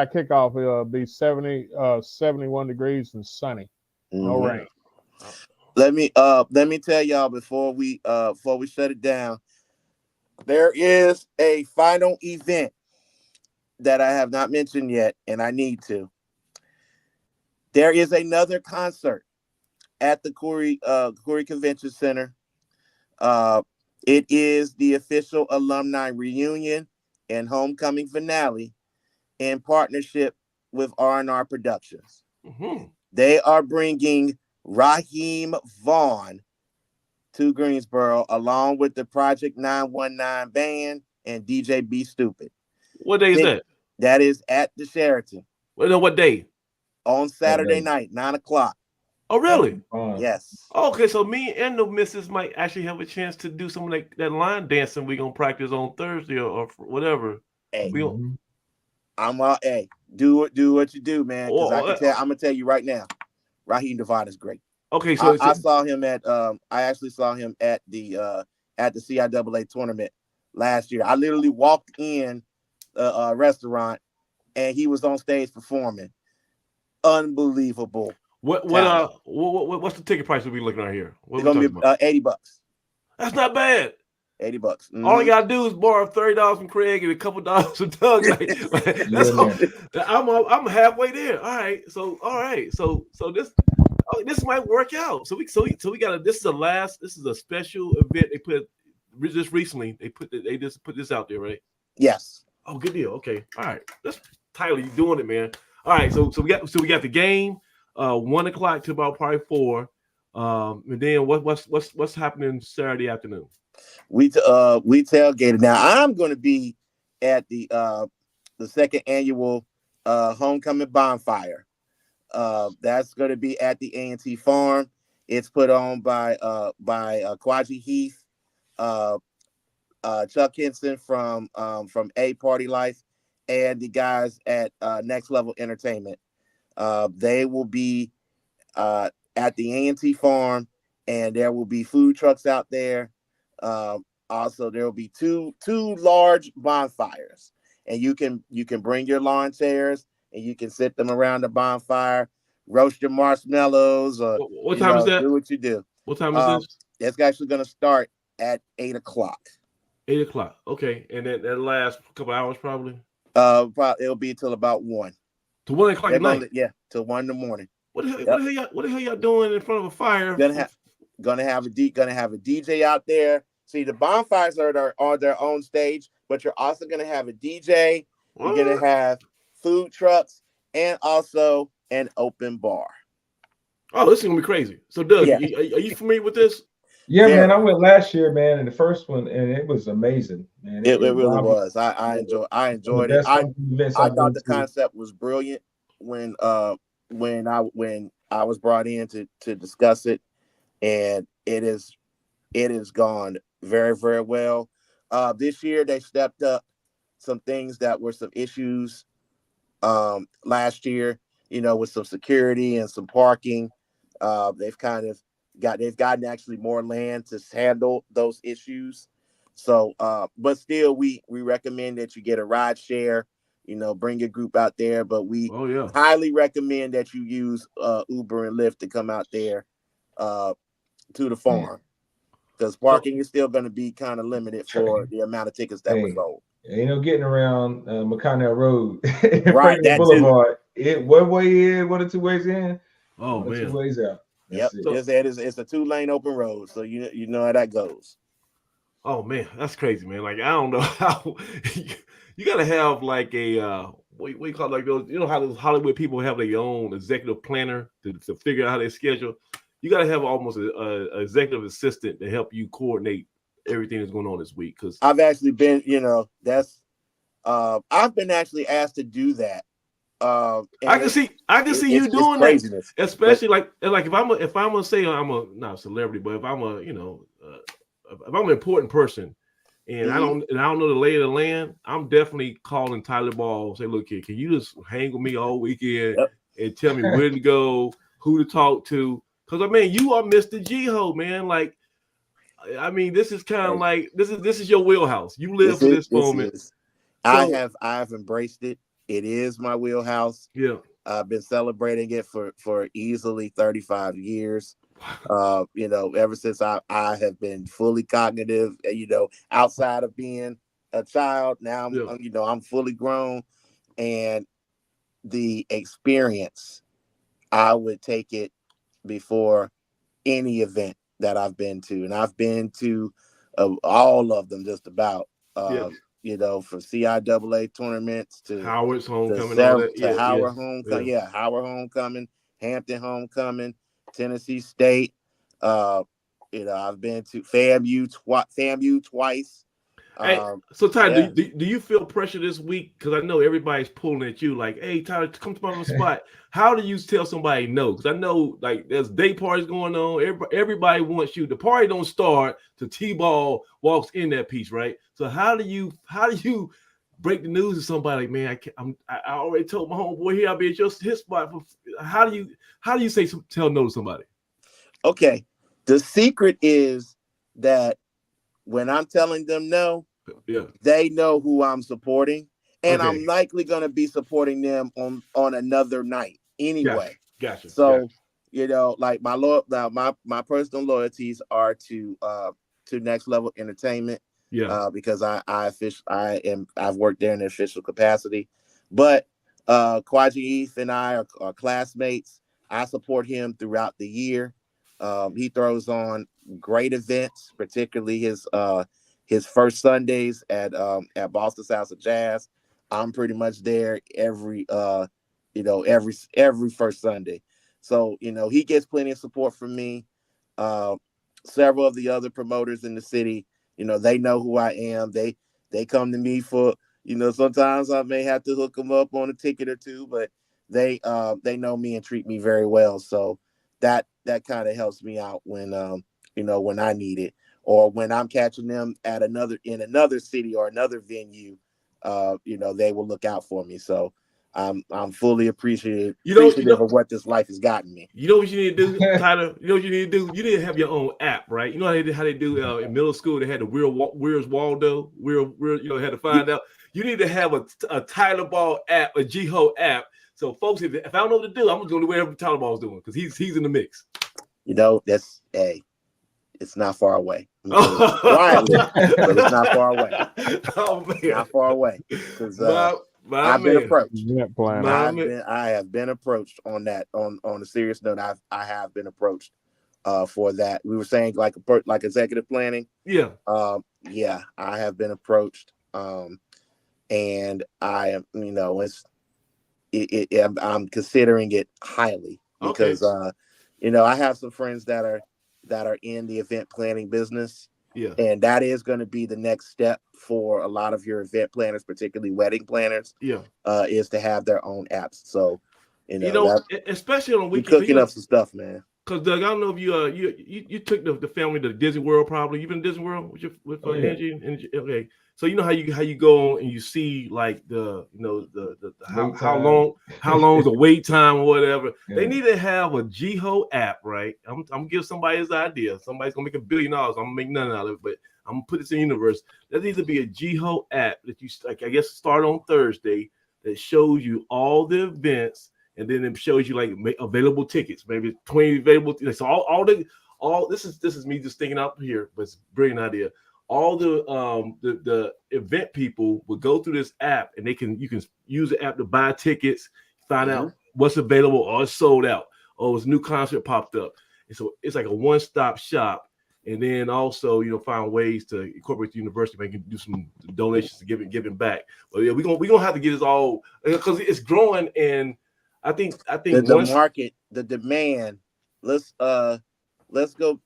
kickoff it'll be 71 degrees and sunny. No rain. Let me tell y'all before we shut it down, there is a final event that I have not mentioned yet, and I need to. There is another concert at the GHOE Convention Center. It is the official alumni reunion and homecoming finale in partnership with R&R Productions. They are bringing Raheem Vaughn to Greensboro along with the Project 919 band and DJ B Stupid. What day is that? That is at the Sheraton. Well, what day? On Saturday night, 9 o'clock. Oh, really? Yes. Okay, so me and the missus might actually have a chance to do some of that line dancing we're going to practice on Thursday or whatever. Hey, do what you do, man. Because I'm going to tell you right now, Raheem Devine is great. Okay, so I saw him at I actually saw him at the CIAA tournament last year. I literally walked in a restaurant and he was on stage performing. Unbelievable. What's the ticket price we'll be looking at here? It's gonna be $80. That's not bad. $80. All I gotta do is borrow $30 from Craig and a couple dollars from Doug. I'm halfway there. All right. So this might work out. So we got this is a special event they put just recently. They just put this out there, right? Yes. Oh, good deal. Okay. All right. Tyler, you doing it, man. All right. So we got the game. 1 o'clock to about probably 4. And then what's happening Saturday afternoon? We tailgated. Now I'm going to be at the second annual homecoming bonfire. That's going to be at the A&T Farm. It's put on by Quadri Heath, Chuck Henson from A Party Life, and the guys at Next Level Entertainment. They will be at the A&T Farm, and there will be food trucks out there. Also, there will be two large bonfires, and you can bring your lawn chairs and you can sit them around the bonfire, roast your marshmallows, or what time is that? Do what you do. What time is this? It's actually going to start at 8 o'clock. 8 o'clock. Okay, and then that lasts a couple hours probably. It'll be till about 1. To 1 o'clock at night. Yeah, till 1 in the morning. What the hell y'all doing in front of a fire? Gonna have a DJ out there. See, the bonfires are on their own stage, but you're also gonna have a DJ. You're gonna have food trucks and also an open bar. Oh, this is gonna be crazy. So, Doug, are you familiar with this? Yeah, man, I went last year, man, in the first one, and it was amazing, man. It really was. I enjoyed it. I thought the concept was brilliant when I was brought in to discuss it, and it has gone very, very well. This year they stepped up some things that were some issues last year, with some security and some parking. They've gotten actually more land to handle those issues. So, but still, we recommend that you get a ride share, bring your group out there. But we highly recommend that you use Uber and Lyft to come out there to the farm, because parking is still going to be kind of limited for the amount of tickets that were sold. Ain't no getting around McConnell Road, right? That Boulevard. One way in, 1 or 2 ways in. Oh, man. 2 ways out. Yep, it's a 2-lane open road, so you know how that goes. Oh man, that's crazy, man. Like, I don't know how you gotta have like a what you call it, like those, how those Hollywood people have their own executive planner to figure out how they schedule. You gotta have almost a executive assistant to help you coordinate everything that's going on this week. Because I've actually been, I've been actually asked to do that. I can see you doing that, especially like if I'm gonna say I'm not a celebrity, but if I'm if I'm an important person and I don't know the lay of the land, I'm definitely calling Tyler Ball. Say, look here, can you just hang with me all weekend and tell me where to go, who to talk to? Because I mean, you are Mr. GHOE, man. Like, I mean, this is kind of like this is your wheelhouse. You live for this moment. I have embraced it. It is my wheelhouse. Yeah. I've been celebrating it for easily 35 years. Ever since I have been fully cognitive, outside of being a child. Now I'm fully grown, and the experience, I would take it before any event that I've been to. And I've been to all of them just about. From CIAA tournaments to Howard's homecoming, Howard homecoming, Howard homecoming, Hampton homecoming, Tennessee State. I've been to FAMU twice. Hey, so Tyler, do you feel pressure this week? Because I know everybody's pulling at you like, hey, Tyler, come to my spot. How do you tell somebody no? Because I know like there's day parties going on. Everybody wants you. The party don't start till T-Ball walks in that piece, right? So how do you break the news to somebody? Like, man, I already told my homeboy here I'll be at his spot. How do you tell no to somebody? Okay, the secret is that when I'm telling them no, they know who I'm supporting, and I'm likely going to be supporting them on another night anyway. Gotcha. So, like my personal loyalties are to Next Level Entertainment. Because I've worked there in an official capacity, but Quadri Heath and I are classmates. I support him throughout the year. He throws on great events, particularly his first Sundays at Boston's House of Jazz. I'm pretty much there every first Sunday. So, he gets plenty of support from me. Several of the other promoters in the city they know who I am. They come to me for, sometimes I may have to hook them up on a ticket or two, but they know me and treat me very well. So that kind of helps me out when when I need it, or when I'm catching them in another city or another venue, they will look out for me. So I'm fully appreciative of what this life has gotten me. You know what you need to do, Tyler? You know what you need to do? You need to have your own app, right? You know how they do in middle school? They had the Where's Waldo? Where had to find out. You need to have a Tyler Ball app, a GHOE app. So folks, if I don't know what to do, I'm just going to do whatever Tyler Ball's doing because he's in the mix. It's not far away. Quietly, but it's not far away. Oh man, not far away. Because I've been approached. I have been approached on that. On a serious note, I have been approached for that. We were saying like executive planning. Yeah. I have been approached. And I am, I'm considering it highly because I have some friends that are in the event planning business. Yeah. And that is going to be the next step for a lot of your event planners, particularly wedding planners. Yeah. Is to have their own apps. So, especially on weekends, cooking up some stuff, man. Because Doug, I don't know if you took the family to Disney World. Probably you've been to Disney World with Angie and okay. So you know how you go on and you see like how long is the wait time or whatever. Yeah. They need to have a GHOE app, right? I'm gonna give somebody his idea. Somebody's gonna make $1 billion. I'm gonna make nothing out of it, but I'm gonna put this in the universe. There needs to be a GHOE app that you I guess start on Thursday that shows you all the events. And then it shows you like available tickets, maybe 20 available. So this is me just thinking out here, but it's a brilliant idea. All the event people would go through this app, and you can use the app to buy tickets, find out what's available, or it's sold out, or it's a new concert popped up. And so it's like a one-stop shop. And then also, find ways to incorporate the university, maybe do some donations to giving back. But yeah, we're gonna have to get this all because it's growing and. I think the market, the demand. Let's go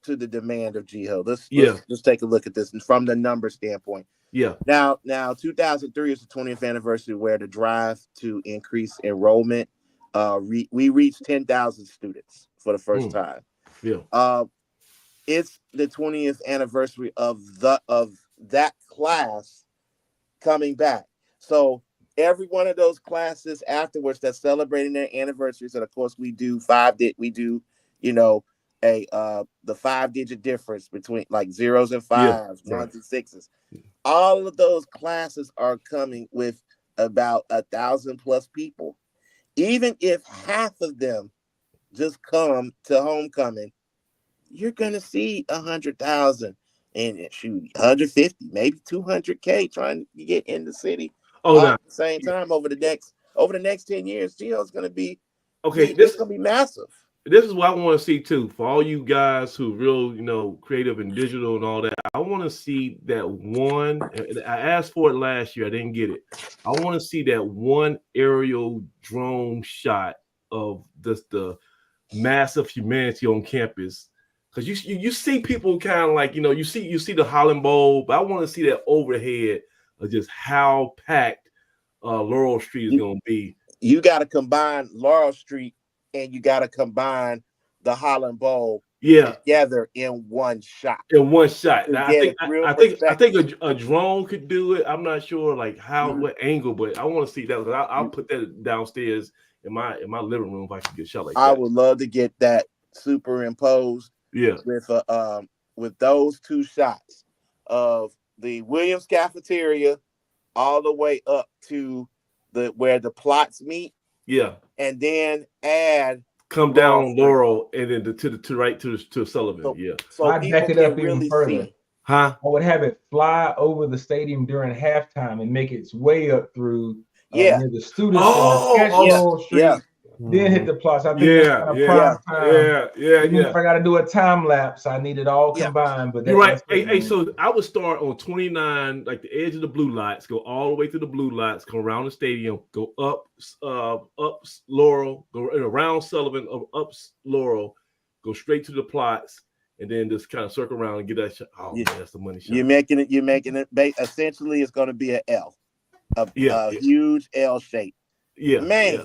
to the demand of GHOE. Let's take a look at this from the number standpoint. Yeah. Now 2003 is the 20th anniversary where the drive to increase enrollment. We reached 10,000 students for the first time. Yeah. It's the 20th anniversary of that class coming back. So. Every one of those classes afterwards that's celebrating their anniversaries, and of course we do the 5-digit difference between like zeros and fives, ones and sixes. All of those classes are coming with about 1,000+ people. Even if half of them just come to homecoming, you're gonna see 100,000 and shoot 150, maybe 200K trying to get in the city. At the same time, over the next 10 years, GHOE is going to be It's going to be massive. This is what I want to see too. For all you guys who real, creative and digital and all that, I want to see that one. I asked for it last year, I didn't get it. I want to see that one aerial drone shot of the massive humanity on campus. Because you see people kind of like you see the Holland Bowl, but I want to see that overhead. Of just how packed Laurel Street is going to be. You got to combine Laurel Street and you got to combine the Holland Bowl together in one shot. Now, I think a drone could do it. I'm not sure like what angle, but I want to see that. I'll put that downstairs in my living room if I can get a shot like that. I would love to get that superimposed. Yeah. With those two shots of the Williams cafeteria all the way up to where the plots meet. Yeah. And then come down Laurel and then to Sullivan. So I'd back it up even further. I would have it fly over the stadium during halftime and make its way up through near the students on Street. Then hit the plots. I think that's kind of prime time. If I got to do a time lapse, I need it all combined. But you're right. Hey, so I would start on 29, like the edge of the blue lights, go all the way to the blue lights, come around the stadium, go up Laurel, go around Sullivan, up Laurel, go straight to the plots, and then just kind of circle around and get that shot. Oh man, that's the money shot. You're making it. Essentially, it's going to be an L, a huge L shape. Yeah, man, yeah.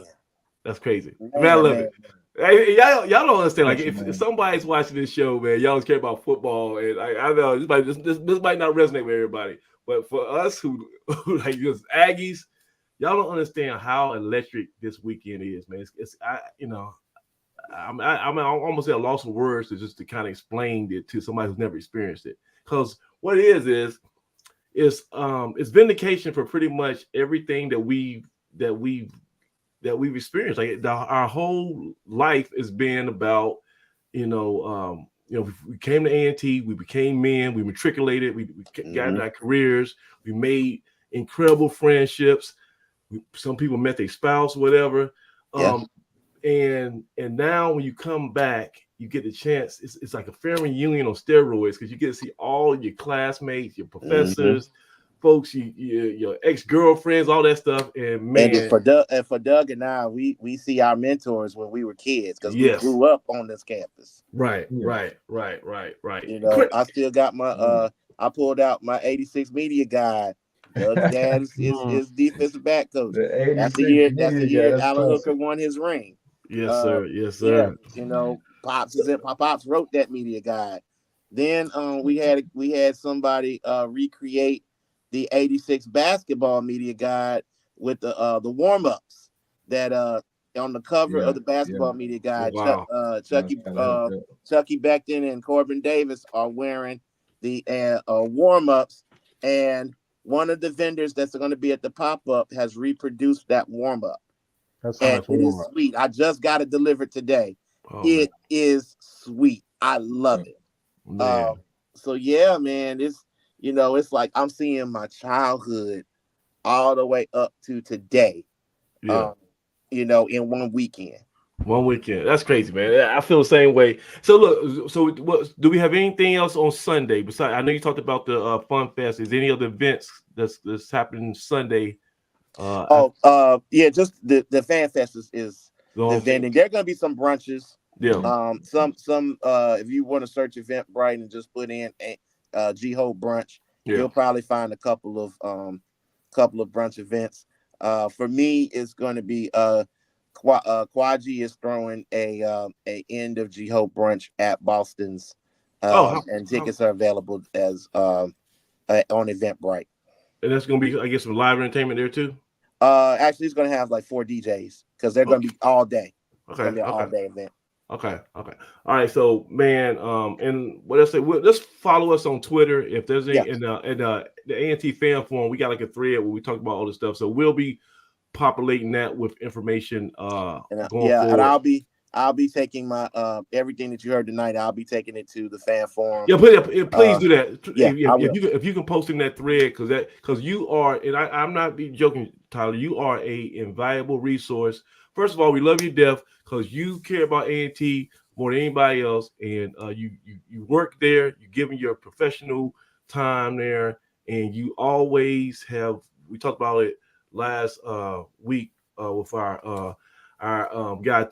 That's crazy. Man, I love it. Hey, y'all don't understand. Like, if somebody's watching this show, man, y'all don't care about football, and I know this might not resonate with everybody, but for us who like just Aggies, y'all don't understand how electric this weekend is, man. I'm almost at a loss of words to kind of explain it to somebody who's never experienced it. Because what it is it's vindication for pretty much everything that we've experienced. Like our whole life has been about, we came to A&T, we became men, we matriculated, we got in our careers, we made incredible friendships. Some people met their spouse, whatever. And now when you come back, you get the chance. It's like a family reunion on steroids, because you get to see all your classmates, your professors, folks, your ex-girlfriends, all that stuff. And man, and for Doug and I, we see our mentors when we were kids, because we grew up on this campus. Right. You know, I still got my I pulled out my '86 media guide. Doug's dad is defensive back coach. That's the year Alan Hooker won his ring. Yes, sir. Yeah, you know, Pops wrote that media guide. Then we had somebody recreate the '86 basketball media guide with the warm-ups that on the cover of the basketball media guide. Wow. Chucky Beckton and Corbin Davis are wearing the warm-ups, and one of the vendors that's going to be at the pop-up has reproduced that warm-up. And it is sweet. I just got it delivered today. It is sweet. I love it. So yeah, man, it's like I'm seeing my childhood all the way up to today. In one weekend. That's crazy, man. I feel the same way. So look, what do we have anything else on Sunday besides? I know you talked about the Fun Fest. Is there any other events that's happening Sunday? Just the Fan Fest is the vending. There are gonna be some brunches. Some if you want to search Eventbrite and just put in a GHOE brunch, you'll probably find a couple of brunch events. For me, it's going to be Quaji is throwing a end of GHOE brunch at Boston's, and tickets are available as on Eventbrite. And that's going to be, I guess, some live entertainment there too. Actually, it's going to have like 4 DJs because they're going to be all day. It's going to be an all day event. Okay. All right. So, man, and what I say, just follow us on Twitter. If there's any in the A&T fan forum, we got like a thread where we talk about all this stuff. So we'll be populating that with information. Going forward. And I'll be taking my everything that you heard tonight. I'll be taking it to the fan forum. Yeah, please do that. If you can post in that thread, because you are, and I'm not be joking, Tyler. You are a invaluable resource. First of all, we love you, Def, because you care about A&T more than anybody else, and you work there. You're giving your professional time there, and you always have. We talked about it last week with our guy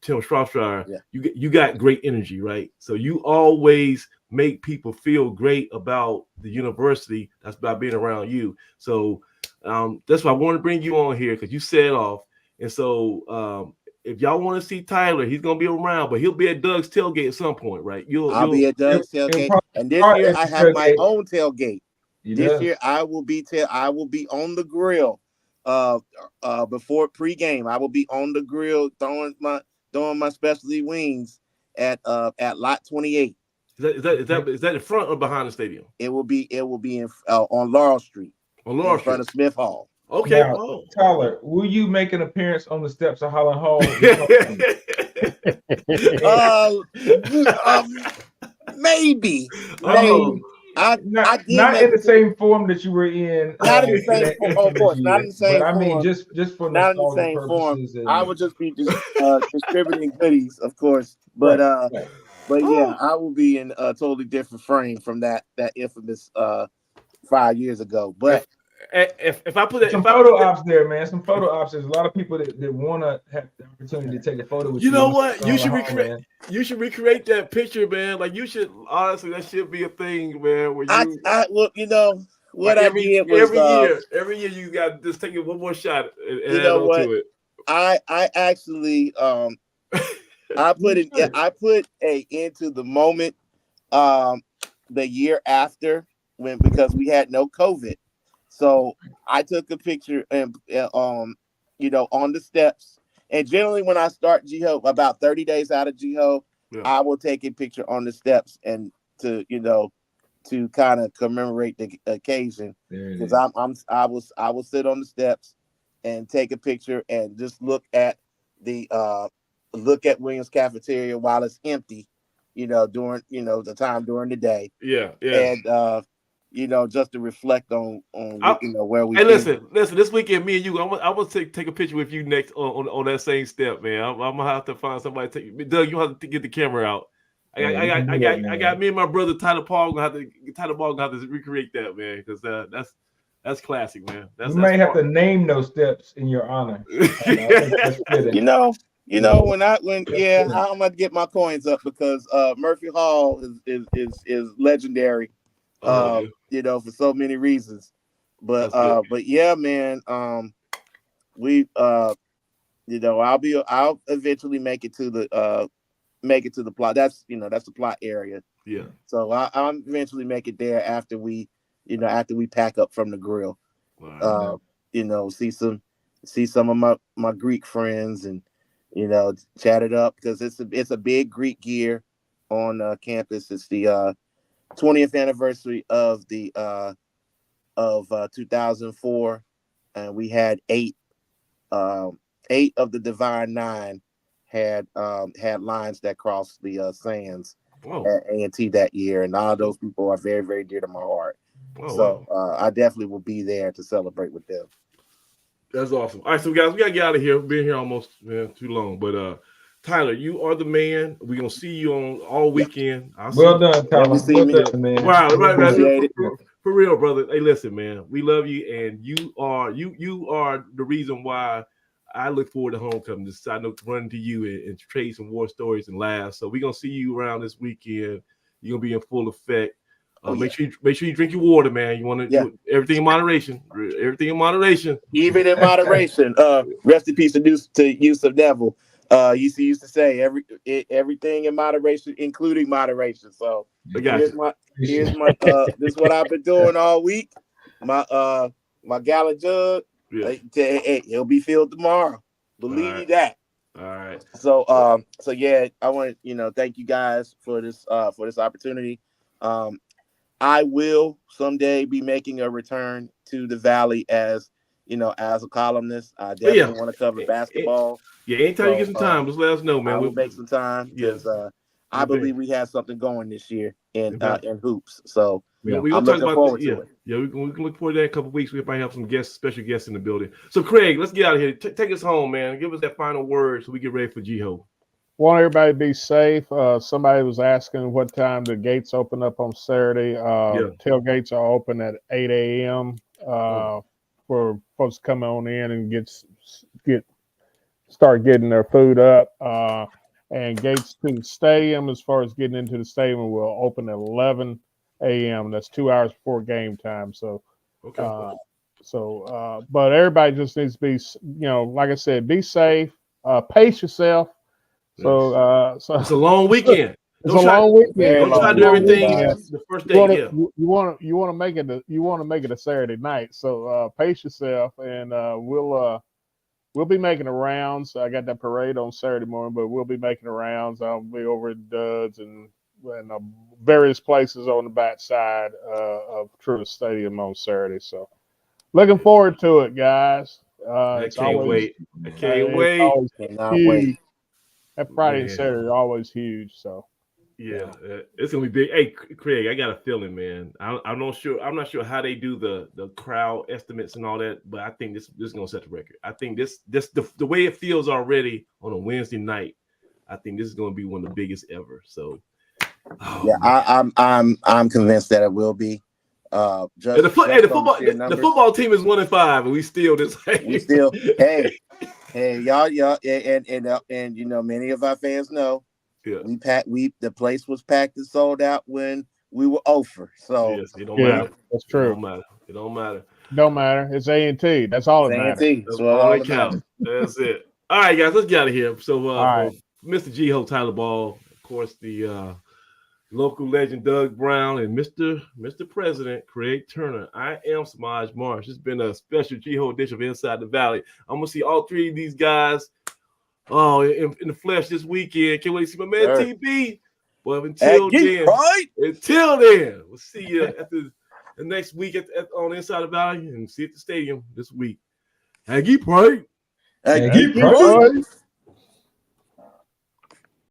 Tim Shropshire. You got great energy, right? So you always make people feel great about the university. That's by being around you. So that's why I want to bring you on here, because you set off. And so if y'all want to see Tyler, he's gonna be around, but he'll be at Doug's tailgate at some point, right? I'll be at Doug's tailgate, and this year I have my own tailgate. This year I will be on the grill. Before pregame, I will be on the grill throwing my specialty wings at lot 28. Is that in front or behind the stadium? It will be in on Laurel Street. In front of Smith Hall. Okay. Now, Tyler, will you make an appearance on the steps of Holland Hall? Maybe. Not in the same form that you were in. Not in the same form, of course. Not in the same form. I mean, just for not in the same form. I would just be distributing goodies, of course. But yeah, I will be in a totally different frame from that infamous 5 years ago. But if I put that, some photo ops there, man. Some photo ops. There's a lot of people that want to have the opportunity to take a photo with you. You know what? You should recreate. You should recreate that picture, man. Like you should honestly, that should be a thing, man. Where you, well, you know what like I did was every year you got to just take it one more shot and you add know on what? to it. I actually I put a into the moment the year after because we had no COVID. So I took a picture and you know, on the steps. And generally when I start GHOE, about 30 days out of GHOE, I will take a picture on the steps and to, you know, to kind of commemorate the occasion. Because I will sit on the steps and take a picture and just look at Williams Cafeteria while it's empty, you know, during, you know, the time during the day. Yeah. And you know, just to reflect on you know where we. Hey, listen. This weekend, me and you, I'm gonna take a picture with you next on that same step, man. I'm gonna have to find somebody to take. Doug, you have to get the camera out. I got me and my brother Tyler Paul gonna have to recreate that, man, because that's classic, man. You may have to name those steps in your honor. You know, I'm gonna get my coins up because Murphy Hall is legendary. You know, for so many reasons. But yeah, man, we you know, I'll eventually make it to the plot. That's, you know, that's the plot area. Yeah. So I'll eventually make it there after we pack up from the grill. Wow. You know, see some of my Greek friends and, you know, chat it up because it's a big Greek gear on campus. It's the 20th anniversary of 2004, and we had eight of the Divine Nine had lines that crossed the sands at A&T that year, and all those people are very, very dear to my heart. I definitely will be there to celebrate with them. That's awesome. All right, so guys, we gotta get out of here. We've been here almost too long, but Tyler, you are the man. We're gonna see you on all weekend. Well done, Tyler. Well done, man. Wow, right, for real, brother. Hey, listen, man, we love you, and you are the reason why I look forward to homecoming. Just I know to run to you and trade some war stories and laughs. So we're gonna see you around this weekend. You're gonna be in full effect. Make sure you drink your water, man. You want to do everything in moderation. Everything in moderation. Even in moderation. Rest in peace to Yusuf Neville. Used to say everything in moderation, including moderation. So here's my this is what I've been doing all week. My gallon jug, it'll be filled tomorrow. Believe me that. All right. So yeah, I want to thank you guys for this opportunity. I will someday be making a return to the Valley as a columnist. I definitely want to cover basketball. Anytime you get some time, just let us know, man. I will make some time because I believe we have something going this year in hoops. So I'm looking forward to it. Yeah, we can look forward to that in a couple of weeks. We might have some special guests in the building. So Craig, let's get out of here. Take us home, man. Give us that final word so we get ready for GHOE. Want everybody to be safe. Somebody was asking what time the gates open up on Saturday. Tailgates are open at 8 a.m. For folks to come on in and start getting their food up. And gates to the stadium, as far as getting into the stadium, will open at 11 a.m. That's 2 hours before game time. So, but everybody just needs to be, like I said, be safe, pace yourself. So it's a long weekend. It's a long weekend. Don't try to do everything the first day. You want to make it a Saturday night. So pace yourself, and we'll be making the rounds. I got that parade on Saturday morning, but we'll be making the rounds. I'll be over at Duds and various places on the back side of Truist Stadium on Saturday. So looking forward to it, guys. I can't wait. Cannot wait. That Friday and Saturday are always huge. So it's gonna be big. Hey, Craig, I got a feeling, man. I'm not sure how they do the crowd estimates and all that, but I think this is gonna set the record. I think this the way it feels already on a Wednesday night, I think this is gonna be one of the biggest ever. So I'm convinced that it will be. Just the football team is 1-5, and we still this. We still, hey, y'all, and you know, many of our fans know. Yeah. The place was packed and sold out when we were over. So yes, it don't matter. That's true. It don't matter. It don't matter. Don't matter. It's A&T. That's all that matters. That's all that counts. That's it. All right, guys, let's get out of here. So, right. Mr. GHOE, Tyler Ball, of course, the local legend Doug Brown, and Mr. President Craig Turner. I am Samaj Marsh. It's been a special GHOE edition of Inside the Valley. I'm gonna see all three of these guys in the flesh this weekend. Can't wait to see my man TB. But until then, we'll see you after the next week on Inside the Valley and see you at the stadium this week. Aggie Pride. Aggie Pride.